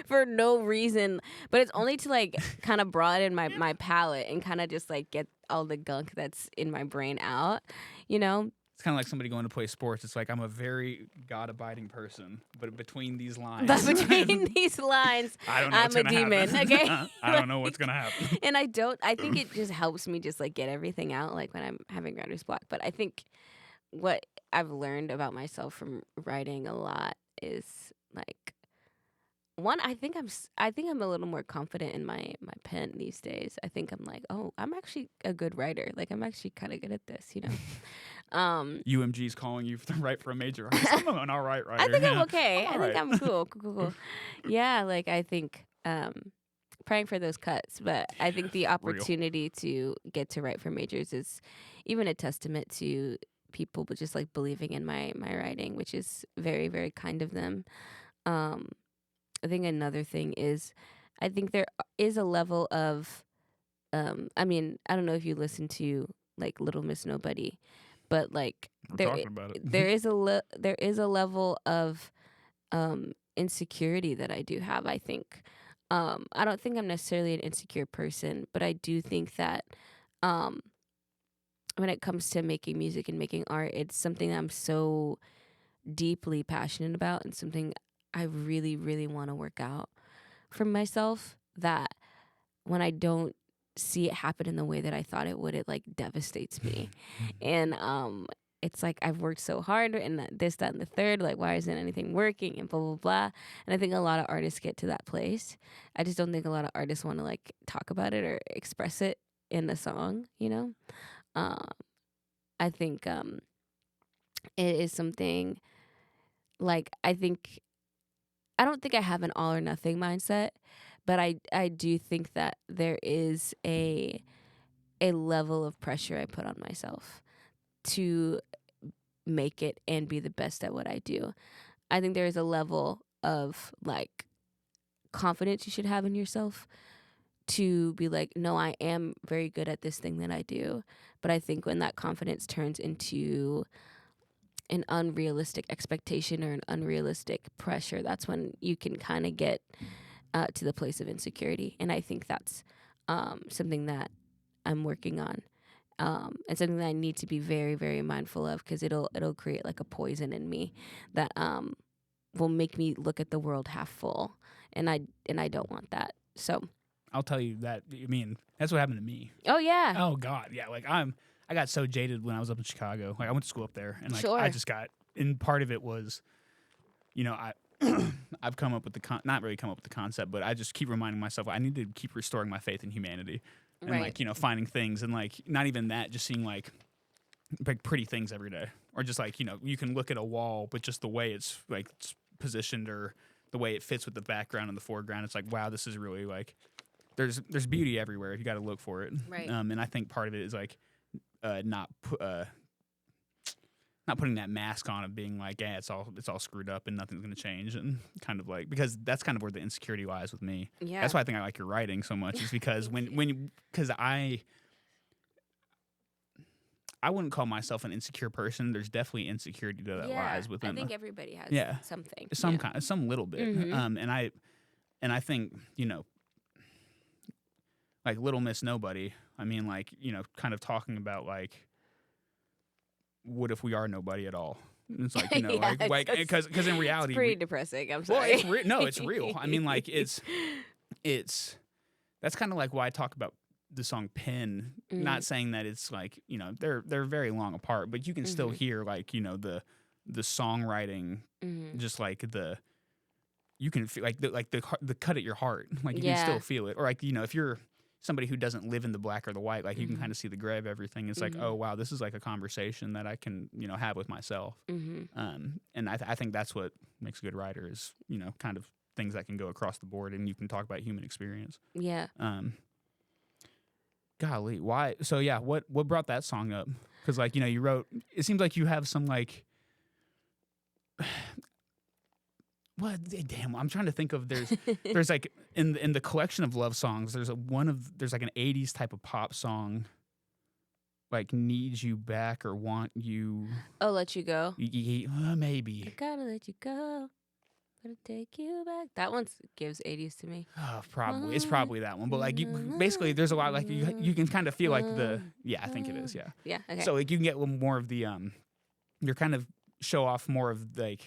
for no reason. But it's only to like kind of broaden my palette and kind of just like get all the gunk that's in my brain out, you know? It's kind of like somebody going to play sports. It's like, I'm a very God-abiding person, but between these lines... But between these lines, I don't know I'm a demon, happen. okay? I don't know what's going to happen. And I think it just helps me just like get everything out, like when I'm having writer's block. But I think what I've learned about myself from writing a lot is like one. I think I'm a little more confident in my pen these days. I think I'm like, oh, I'm actually a good writer. Like I'm actually kind of good at this, you know. UMG's calling you to write for a major artist. I'm an all right writer. I think I'm yeah. okay. I'm I think alright. I'm cool. Yeah, like I think praying for those cuts, but I think the Real. opportunity to get to write for majors is even a testament to people, but just like believing in my writing, which is very, very kind of them. Um, I think another thing is, I think there is a level of, I mean, I don't know if you listen to like Little Miss Nobody, but like We're there talking about it. there is there is a level of insecurity that I do have. I think I don't think I'm necessarily an insecure person, but I do think that um, when it comes to making music and making art, it's something that I'm so deeply passionate about and something I really, really want to work out for myself, that when I don't see it happen in the way that I thought it would, it like devastates me. And it's like I've worked so hard and this, that, and the third, like why isn't anything working and blah, blah, blah. And I think a lot of artists get to that place. I just don't think a lot of artists want to like talk about it or express it in a song, you know? I think it is something like I don't think I have an all or nothing mindset, but I do think that there is a level of pressure I put on myself to make it and be the best at what I do. I think there is a level of like confidence you should have in yourself to be like, no, I am very good at this thing that I do. But I think when that confidence turns into an unrealistic expectation or an unrealistic pressure, that's when you can kind of get to the place of insecurity. And I think that's something that I'm working on. And something that I need to be very, very mindful of, because it'll create like a poison in me that will make me look at the world half full, and I don't want that. So I'll tell you that. I mean, that's what happened to me. oh yeah, Oh God, yeah. Like I got so jaded when I was up in Chicago. Like I went to school up there, and like Sure. I just got. And part of it was, you know, I've come up with not really come up with the concept, but I just keep reminding myself I need to keep restoring my faith in humanity, and Right. like, you know, finding things, and like not even that, just seeing like pretty things every day, or just like, you know, you can look at a wall, but just the way it's like it's positioned or the way it fits with the background and the foreground, it's like, wow, this is really like there's beauty everywhere if you got to look for it. Right. And I think part of it is like not putting that mask on of being like, yeah, it's all screwed up and nothing's gonna change, and kind of like, because that's kind of where the insecurity lies with me. Yeah. That's why I think I like your writing so much, is because because I wouldn't call myself an insecure person. There's definitely insecurity that lies within. I think everybody has something. Some little bit. Mhm. And I think, you know, like Little Miss Nobody. I mean, like, you know, kind of talking about like, what if we are nobody at all? And it's like, you know, Yeah, like because in reality, It's pretty depressing. I'm sorry. well, it's real. I mean, like it's that's kind of like why I talk about the song Pen. Not saying that it's like, you know, they're very long apart, but you can still hear like, you know, the songwriting, just like you can feel like the cut at your heart, like you can still feel it. Or like, you know, if you're somebody who doesn't live in the black or the white, like you can kind of see the gray of everything. It's like, oh wow, this is like a conversation that I can, you know, have with myself. And I think that's what makes a good writer, is, you know, kind of things that can go across the board and you can talk about human experience. Yeah. Golly, why? So yeah, what brought that song up? Because like, you know, you wrote. It seems like you have some like. What? Damn, I'm trying to think of. There's like in the collection of love songs. There's like an '80s type of pop song. Like Need You Back or Want You. Oh, Let You Go. Maybe. I gotta let you go. Gotta take you back. That one gives 80s to me. Oh, probably. It's probably that one. But like, basically, there's a lot like you can kind of feel like the. Yeah, I think it is. Yeah. Yeah. Okay. So like you can get a little more of the you're kind of show off more of like,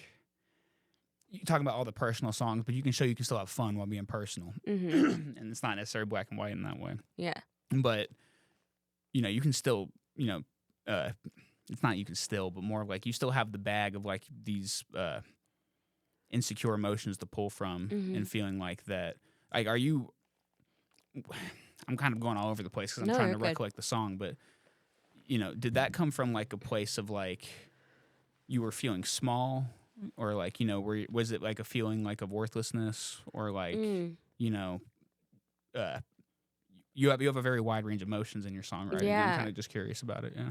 you talking about all the personal songs, but you can still have fun while being personal, and it's not necessarily black and white in that way. Yeah. But you know, you can still, you know, it's not you can still, but more like you still have the bag of like these insecure emotions to pull from, and feeling like that. Like, are you? I'm kind of going all over the place because I'm No, trying you're to good. recollect the song, but did that come from like a place of like you were feeling small, or like was it like a feeling like of worthlessness, or like uh, you have a very wide range of emotions in your songwriting. And I'm Yeah. kind of just curious about it. Yeah.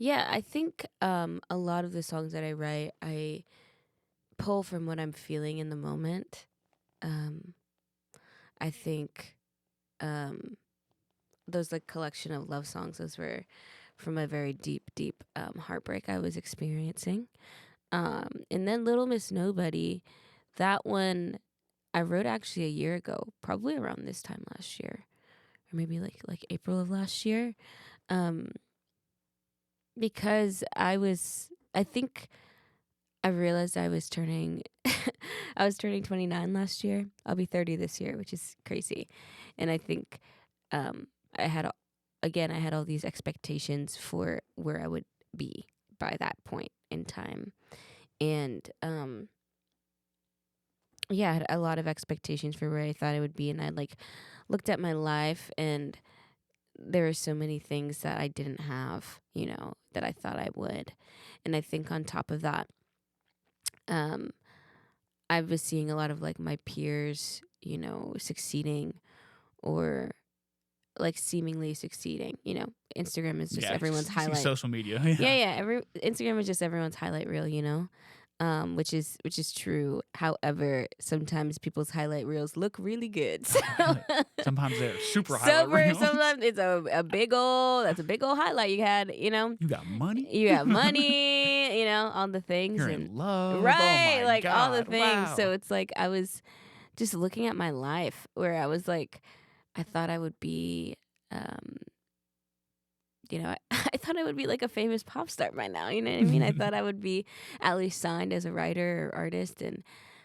Yeah, I think a lot of the songs that I write, I pull from what I'm feeling in the moment. I think those like collection of love songs, those were from a very deep heartbreak I was experiencing. And then Little Miss Nobody, that one I wrote actually a year ago, probably around this time last year, or maybe like April of last year. Because I think I realized I was turning I was turning 29 last year. I'll be 30 this year, which is crazy. And I think I had I had all these expectations for where I would be by that point in time. And I had a lot of expectations for where I thought I would be, and I like looked at my life, and there were so many things that I didn't have, that I thought I would. And I think on top of that, I was seeing a lot of like my peers, succeeding, or like seemingly succeeding. Instagram is just everyone's highlight. Social media. Instagram is just everyone's highlight reel, which is true. However, sometimes people's highlight reels look really good. So sometimes they're super highlight reels. Sometimes it's a big old highlight you had. You got money. You got money. All the things. You're in love. Right, oh my like God. all the things. Wow. So it's like I was just looking at my life where I was like, I thought I would be. I thought I would be like a famous pop star by now. You know what I mean? I thought I would be at least signed as a writer or artist, and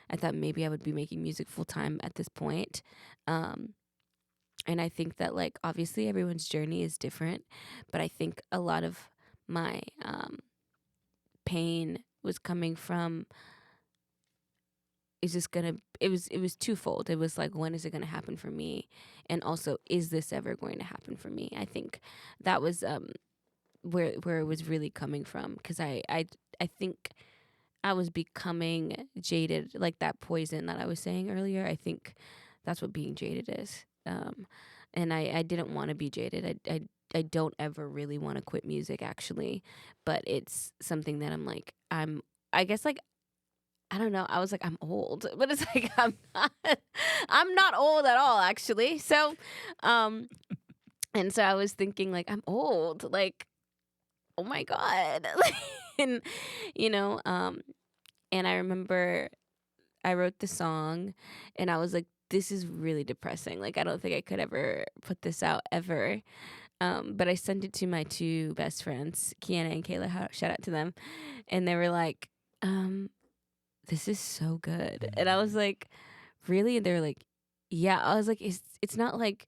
I thought maybe I would be making music full time at this point. And I think that like obviously everyone's journey is different, but I think a lot of my pain was coming from. It was twofold. It was like, when is it gonna happen for me? And also, is this ever going to happen for me? I think that was where it was really coming from, because I think I was becoming jaded, like that poison that I was saying earlier. I think that's what being jaded is. And I didn't want to be jaded. I don't ever really want to quit music, actually, but it's something that I guess like, I don't know. I was like, I'm old, but it's like I'm not old at all, actually. So, and so I was thinking like, I'm old, like, oh my God, and and I remember I wrote the song, and I was like, this is really depressing. Like, I don't think I could ever put this out ever. But I sent it to my two best friends, Kiana and Kayla. Shout out to them, and they were like, this is so good. And I was like, really? And they were like, yeah. I was like, it's not like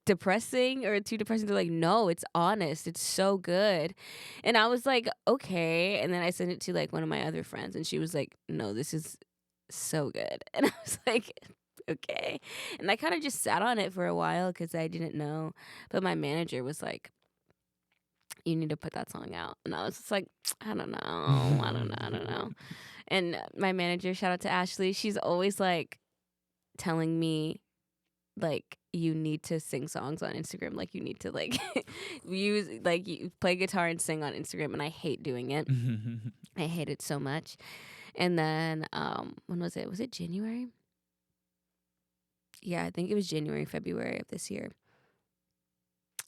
depressing or too depressing. They're like, no, it's honest. It's so good. And I was like, okay. And then I sent it to like one of my other friends, and she was like, no, this is so good. And I was like, okay. And I kind of just sat on it for a while because I didn't know. But my manager was like, you need to put that song out. And I was just like, I don't know. And my manager, shout out to Ashley, she's always like telling me, like, you need to sing songs on Instagram. Like, you need to like you play guitar and sing on Instagram. And I hate doing it. I hate it so much. And then when was it? Was it January? Yeah, I think it was January, February of this year,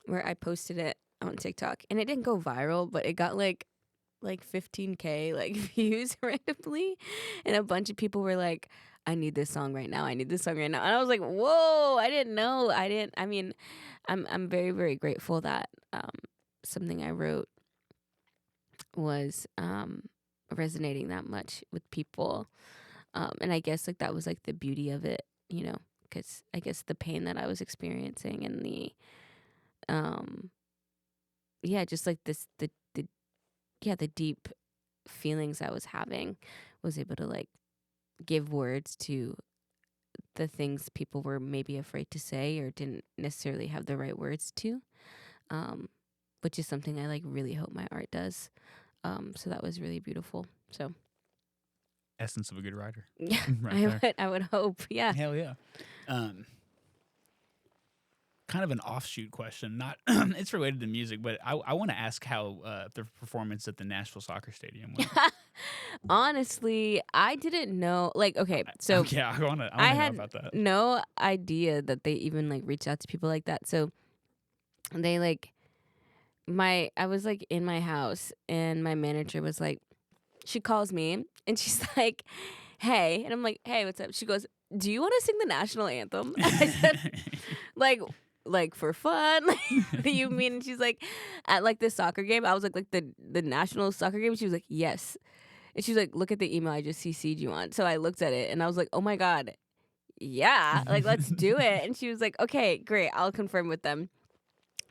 where I posted it on TikTok, and it didn't go viral, but it got like 15K like views randomly, and a bunch of people were like, I need this song right now. And I was like, whoa, I didn't know. I mean, I'm very, very grateful that something I wrote was resonating that much with people. And I guess like that was like the beauty of it, because I guess the pain that I was experiencing, and the just like the the deep feelings I was having, was able to like give words to the things people were maybe afraid to say or didn't necessarily have the right words to, which is something I like really hope my art does. So that was really beautiful. So essence of a good writer. yeah, Right I would hope. Yeah. Hell yeah. Kind of an offshoot question. Not it's related to music, but I want to ask how the performance at the Nashville Soccer Stadium went. Honestly, I didn't know. Like, okay, so yeah, I want to know had about that. no idea that they even like reached out to people like that. So they like I was like in my house, and my manager was like, she calls me and she's like, "Hey," and I'm like, "Hey, what's up?" She goes, "Do you want to sing the national anthem?" I said, like for fun? Like, what do you mean? And she's like, at like this soccer game. I was like the national soccer game. She was like, yes. And she was like, look at the email I just CC'd you on. So I looked at it and I was like, oh my God, yeah, like let's do it. And she was like, okay, great, I'll confirm with them.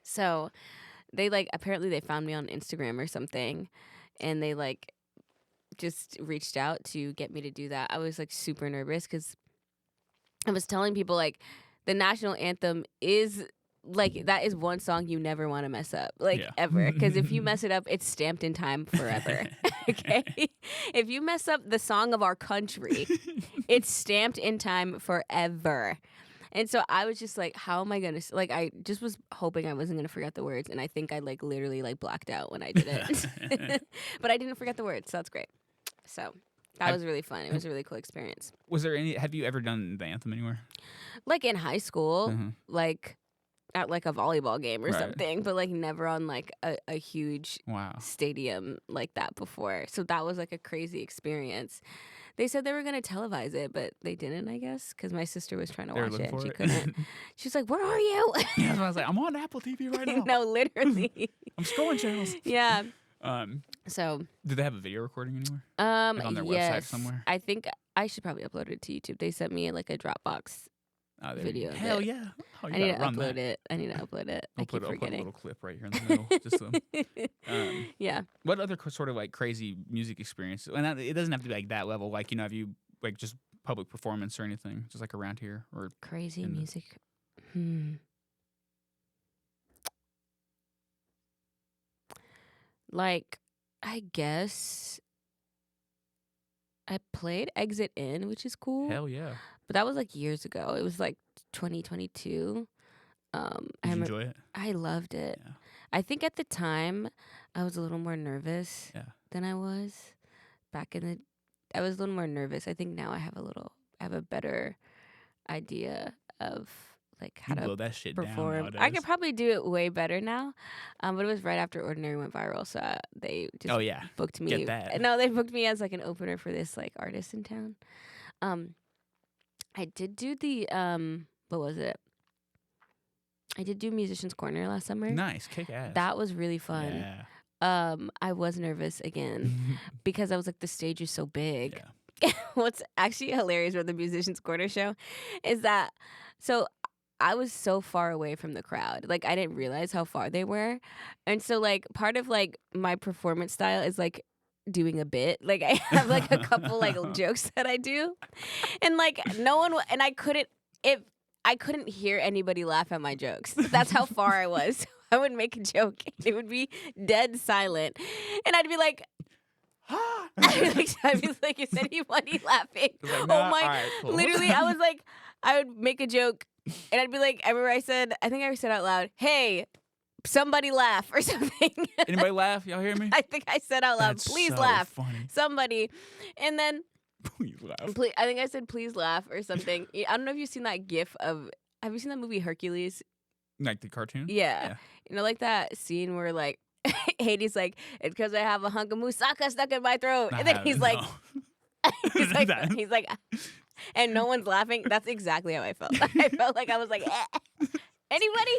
So they like apparently they found me on Instagram or something, and they like just reached out to get me to do that. I was like super nervous because I was telling people like the national anthem is like, that is one song you never want to mess up, like ever. Because if you mess it up, it's stamped in time forever. Okay? If you mess up the song of our country, it's stamped in time forever. And so I was just like, how am I going to, like, I just was hoping I wasn't going to forget the words. And I think I like literally like blacked out when I did it. But I didn't forget the words, so that's great. So that was really fun. It was a really cool experience. Was there have you ever done the anthem anywhere? Like in high school, like at like a volleyball game or something, but like never on like a huge stadium like that before. So that was like a crazy experience. They said they were going to televise it, but they didn't, I guess, because my sister was trying to watch it and she couldn't. She's like, where are you? Yeah, I was like, I'm on Apple TV right now. No, literally. I'm scrolling channels. Yeah. So did they have a video recording anywhere? Like on their website somewhere? I think I should probably upload it to YouTube. They sent me like a Dropbox video. Hell yeah. Oh, I need to upload it. I I'll keep put forgetting. a little clip right here in the middle. Just so. Yeah. What other sort of like crazy music experience? And it doesn't have to be like that level. Like, have you like just public performance or anything? Just like around here or crazy music. Like, I guess I played Exit In, which is cool. Hell yeah. But that was like years ago. It was like 2022. Did you enjoy it? I loved it. Yeah. I think at the time I was a little more nervous than I was back in the. I was a little more nervous. I think now I have a better idea of like how to blow that shit perform. I could probably do it way better now, but it was right after Ordinary went viral, so they just booked me. Get that. No, they booked me as like an opener for this like artist in town. I did do the what was it? I did do Musician's Corner last summer. Nice, kick ass. That was really fun. Yeah. I was nervous again because I was like, the stage is so big. Yeah. What's actually hilarious about the Musician's Corner show is that I was so far away from the crowd. Like, I didn't realize how far they were. And so like part of like my performance style is like doing a bit. Like, I have like a couple like jokes that I do. And like I couldn't hear anybody laugh at my jokes. That's how far I was. I would make a joke and it would be dead silent. And I'd be like, I'd be like, is anybody laughing? Like, nah, right, cool. Literally, I was like, I would make a joke and I'd be like, I remember I said out loud, hey, somebody laugh or something. Anybody laugh? Y'all hear me? I think I said out loud, please laugh. Funny. Somebody. And then please laugh. I think I said please laugh or something. I don't know if you've seen that gif of, have you seen that movie Hercules? Like the cartoon? Yeah. You know, like that scene where like Hades like, it's because I have a hunk of moussaka stuck in my throat. And then he's like, he's like, and no one's laughing. That's exactly how I felt. I felt like I was like, anybody?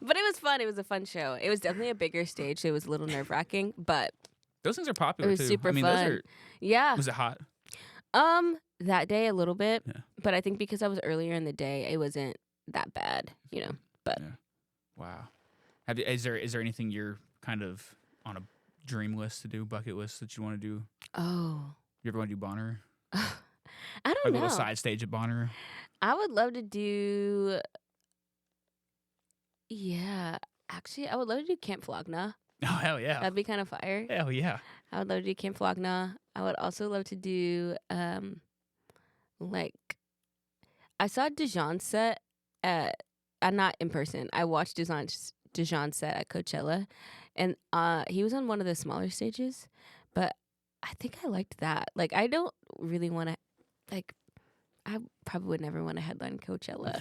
But it was fun. It was a fun show. It was definitely a bigger stage, so it was a little nerve-wracking, but those things are popular too. It was super fun. Was it hot? That day a little bit, but I think because I was earlier in the day, it wasn't that bad, But wow, is there anything you're kind of on a dream list to do, bucket list that you want to do? Oh. You ever want to do Bonner? I don't Or a know. little side stage at Bonner? I would love to do. Yeah. Actually, I would love to do Camp Flogna. Oh, hell yeah. That'd be kind of fire. Hell yeah. I would love to do Camp Flogna. I would also love to do, like, I saw Dijon set at, not in person. I watched Dijon set at Coachella, and he was on one of the smaller stages, but I think I liked that. Like, I don't really want to, like, I probably would never want to headline Coachella. No.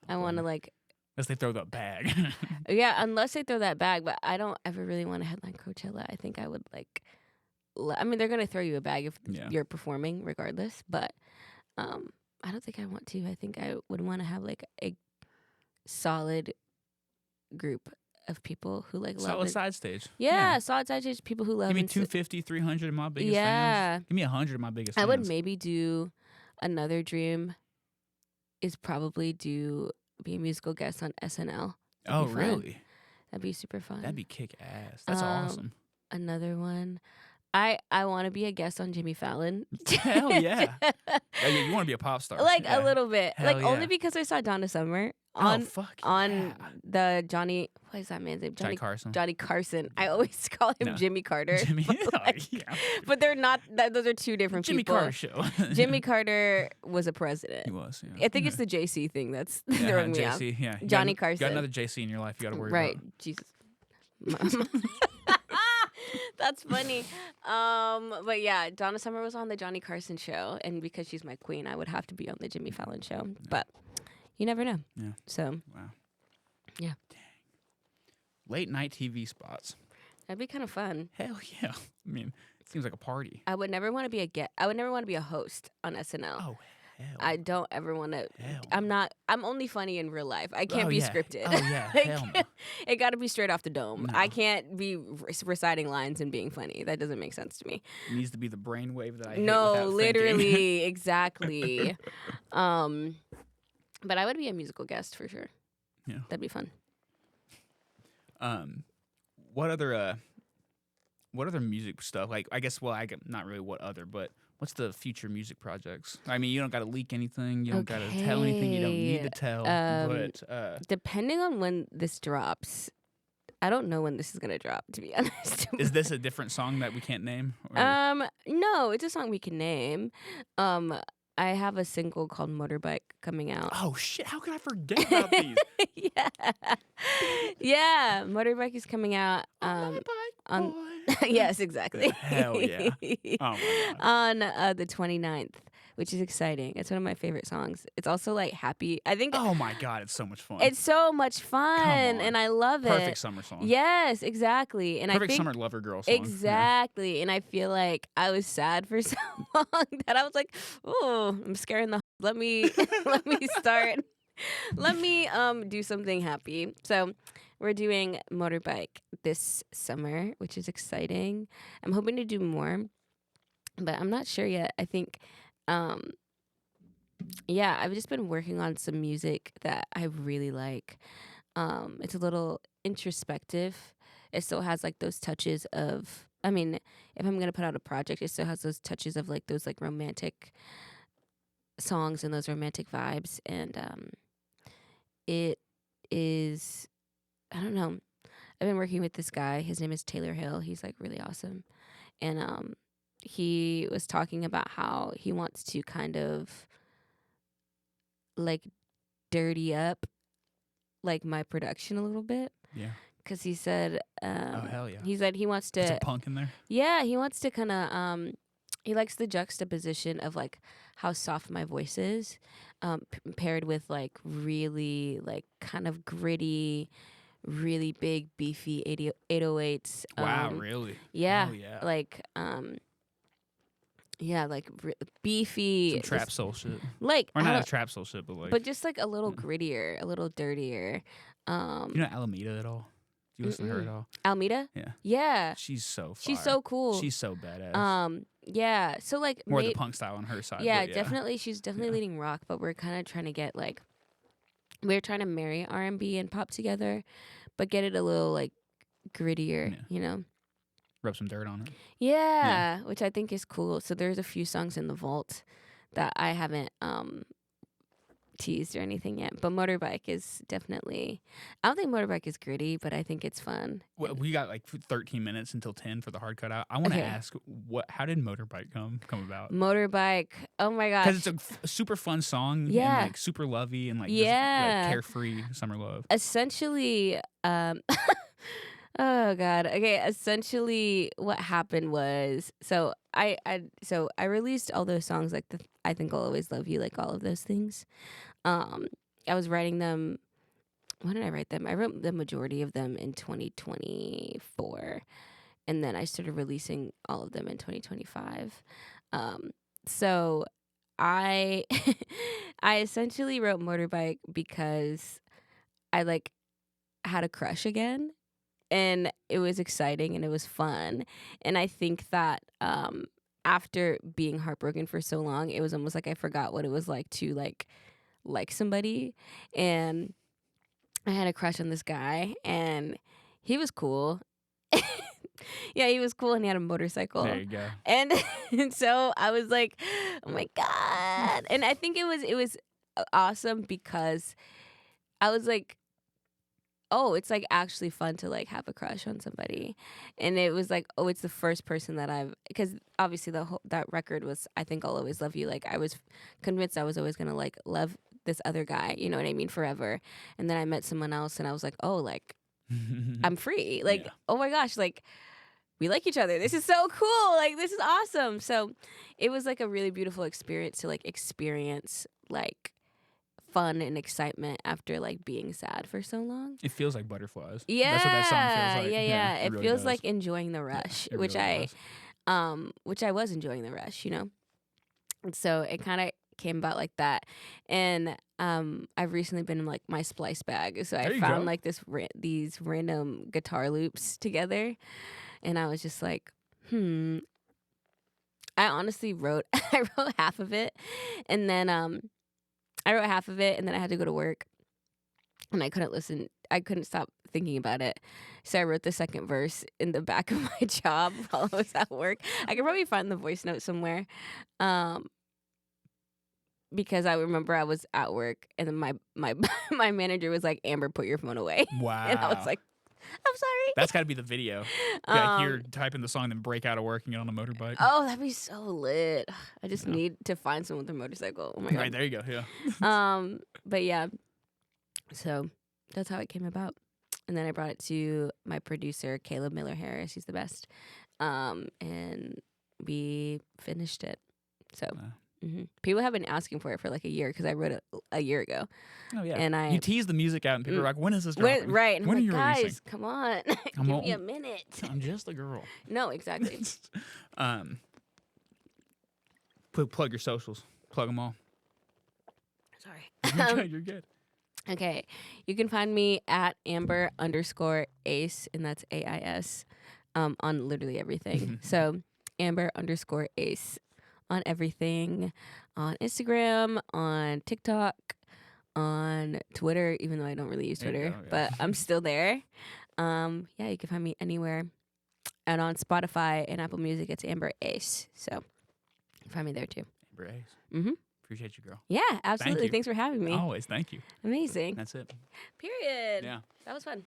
I want to, like, Unless they throw that bag. yeah, unless they throw that bag, but I don't ever really want to headline Coachella. I think I would, like, I mean, they're going to throw you a bag if you're performing regardless, but I don't think I want to. I think I would want to have, like, a solid group of people who, like, love Solid side stage. Yeah, solid side stage, people who love Give me and 250, 300 of my biggest Yeah. fans. Give me 100 of my biggest I fans. would maybe do another dream is probably be a musical guest on SNL. Oh, That'd be fun. really? That'd be super fun. That'd be kick ass. That's awesome. Another one. I want to be a guest on Jimmy Fallon. Hell yeah. You want to be a pop star. Like Yeah. a little bit. Hell Like yeah. only because I saw Donna Summer on yeah. the Johnny, what is that man's name? Johnny Carson. Johnny Carson. I always call him No. Jimmy Carter. Jimmy. Like, yeah. but they're not, those are two different Jimmy people. Carter show. Jimmy Carter was a president. He was, yeah. I think it's the JC thing that's yeah, throwing me off. JC, yeah. You Johnny got, Carson. You got another JC in your life you got to worry Right. about. Jesus. That's funny. But yeah, Donna Summer was on the Johnny Carson show, and because she's my queen, I would have to be on the Jimmy Fallon show. Yeah. But you never know. Yeah. So Wow. yeah. Dang. Late night TV spots. That'd be kind of fun. Hell yeah. I mean, it seems like a party. I would never want to be I would never want to be a host on SNL. Oh, hell. I don't ever want to. Hell. I'm only funny in real life. I can't Oh, be yeah. scripted. Oh, yeah. Like, Hell no. It got to be straight off the dome. No. I can't be reciting lines and being funny. That doesn't make sense to me. It needs to be the brainwave that I hit No, without literally, thinking. exactly. But I would be a musical guest for sure. Yeah. That'd be fun. What other music stuff? Like, I guess, not really what other, but what's the future music projects? I mean, you don't got to leak anything. You don't got to tell anything you don't need to tell. But Depending on when this drops, I don't know when this is gonna drop. To be honest, is this a different song that we can't name? Or? No, it's a song we can name. I have a single called Motorbike coming out. Oh shit! How could I forget about these? Yeah, Motorbike is coming out. Motorbike on boy. yes, exactly. Hell yeah! Oh my god. On the 29th, which is exciting. It's one of my favorite songs. It's also like happy. I think. Oh my god! It's so much fun. It's so much fun, and I love it. Perfect summer song. Yes, exactly. And Perfect I think summer lover girl song. exactly. Yeah. And I feel like I was sad for so long that I was like, "Oh, I'm scaring the. Let me start. Let me do something happy." So we're doing Motorbike this summer, which is exciting. I'm hoping to do more, but I'm not sure yet. I think, yeah, I've just been working on some music that I really like. It's a little introspective. It still has like those touches of, I mean, if I'm going to put out a project, it still has those touches of like those like romantic songs and those romantic vibes. And it is, I don't know. I've been working with this guy. His name is Taylor Hill. He's like really awesome. And he was talking about how he wants to kind of like dirty up like my production a little bit. Yeah. Because he said, oh hell yeah. He said he wants to. Is there punk in there? Yeah, he wants to kind of. He likes the juxtaposition of like how soft my voice is, paired with like really like kind of gritty, really big beefy 808s. Wow, really? Yeah, Hell yeah. like yeah, like beefy. Some trap soul shit. Like or not a trap soul shit, but just like a little grittier, a little dirtier. You know Alameda at all? Do you listen to her at all? Almeida? Yeah. Yeah. She's so fire. She's so cool. She's so badass. Yeah. So like more the punk style on her side. Yeah, but definitely. She's definitely leading rock, but we're kind of trying to get like, we're trying to marry R&B and pop together, but get it a little like grittier, you know? rub some dirt on it. Yeah, which I think is cool. So there's a few songs in the vault that I haven't teased or anything yet. But Motorbike is definitely, I don't think Motorbike is gritty, but I think it's fun. Well, we got like 13 minutes until 10 for the hard cut out. I want to Okay. ask, how did Motorbike come about? Motorbike, oh my gosh. Because it's a super fun song Yeah. and like super lovey and like just Yeah. like carefree summer love. Essentially, oh god. Okay, essentially what happened was, so I released all those songs, like the I Think I'll Always Love You, like all of those things. I was writing them. When did I write them? I wrote the majority of them in 2024, and then I started releasing all of them in 2025. So I I essentially wrote Motorbike because I like had a crush again, and it was exciting and it was fun. And I think that after being heartbroken for so long, it was almost like I forgot what it was like to like somebody. And I had a crush on this guy, and he was cool. Yeah, he was cool, and he had a motorcycle. There you go. And, and so I was like, oh my god. And I think it was awesome because I was like, oh, it's like actually fun to like have a crush on somebody. And it was like, oh, it's the first person that I've, because obviously that record was I Think I'll Always Love You. Like I was convinced I was always gonna like love this other guy, you know what I mean, forever. And then I met someone else, and I was like, oh, like I'm free. Like, Yeah. oh my gosh, like we like each other. This is so cool. Like this is awesome. So it was like a really beautiful experience to like experience like fun and excitement after like being sad for so long. It feels like butterflies. Yeah, That's what that song feels like. yeah. It really feels does. like enjoying the rush, it which really does. which I was enjoying the rush, you know. And so it kind of came about like that. And I've recently been in like my splice bag, so There I you found go. like these random guitar loops together, and I was just like, I honestly wrote I wrote half of it, and then I wrote half of it, and then I had to go to work, and I couldn't stop thinking about it. So I wrote the second verse in the back of my job while I was at work. I could probably find the voice note somewhere. Because I remember I was at work, and then my my manager was like, Amber, put your phone away. Wow. And I was like, I'm sorry. That's got to be the video. Like you're typing the song, then break out of work and get on a motorbike. Oh, that'd be so lit. I just need to find someone with a motorcycle. Oh my god. Right, there you go. Yeah. But yeah, so that's how it came about. And then I brought it to my producer, Caleb Miller Harris. He's the best. And we finished it. So people have been asking for it for like a year because I wrote it a year ago. Oh yeah. And you tease the music out, and people are like, "When is this dropping?" Right. And When I'm are you like, guys, releasing? come on. I'm Give all- me a minute. I'm just a girl. No, exactly. Plug your socials. Plug them all. Sorry. You're good. You're good. Okay. You can find me at Amber_Ais, and that's AIS, on literally everything. So Amber_Ais on everything, on Instagram, on TikTok, on Twitter, even though I don't really use There you Twitter, go, yeah. but I'm still there. Yeah, you can find me anywhere. And on Spotify and Apple Music, it's Amber Ais. So you can find me there too. Amber Ais. Mm-hmm. Appreciate you, girl. Yeah, absolutely. you. Thanks for having me. Always. Thank you. Amazing. That's it. Period. Yeah. That was fun.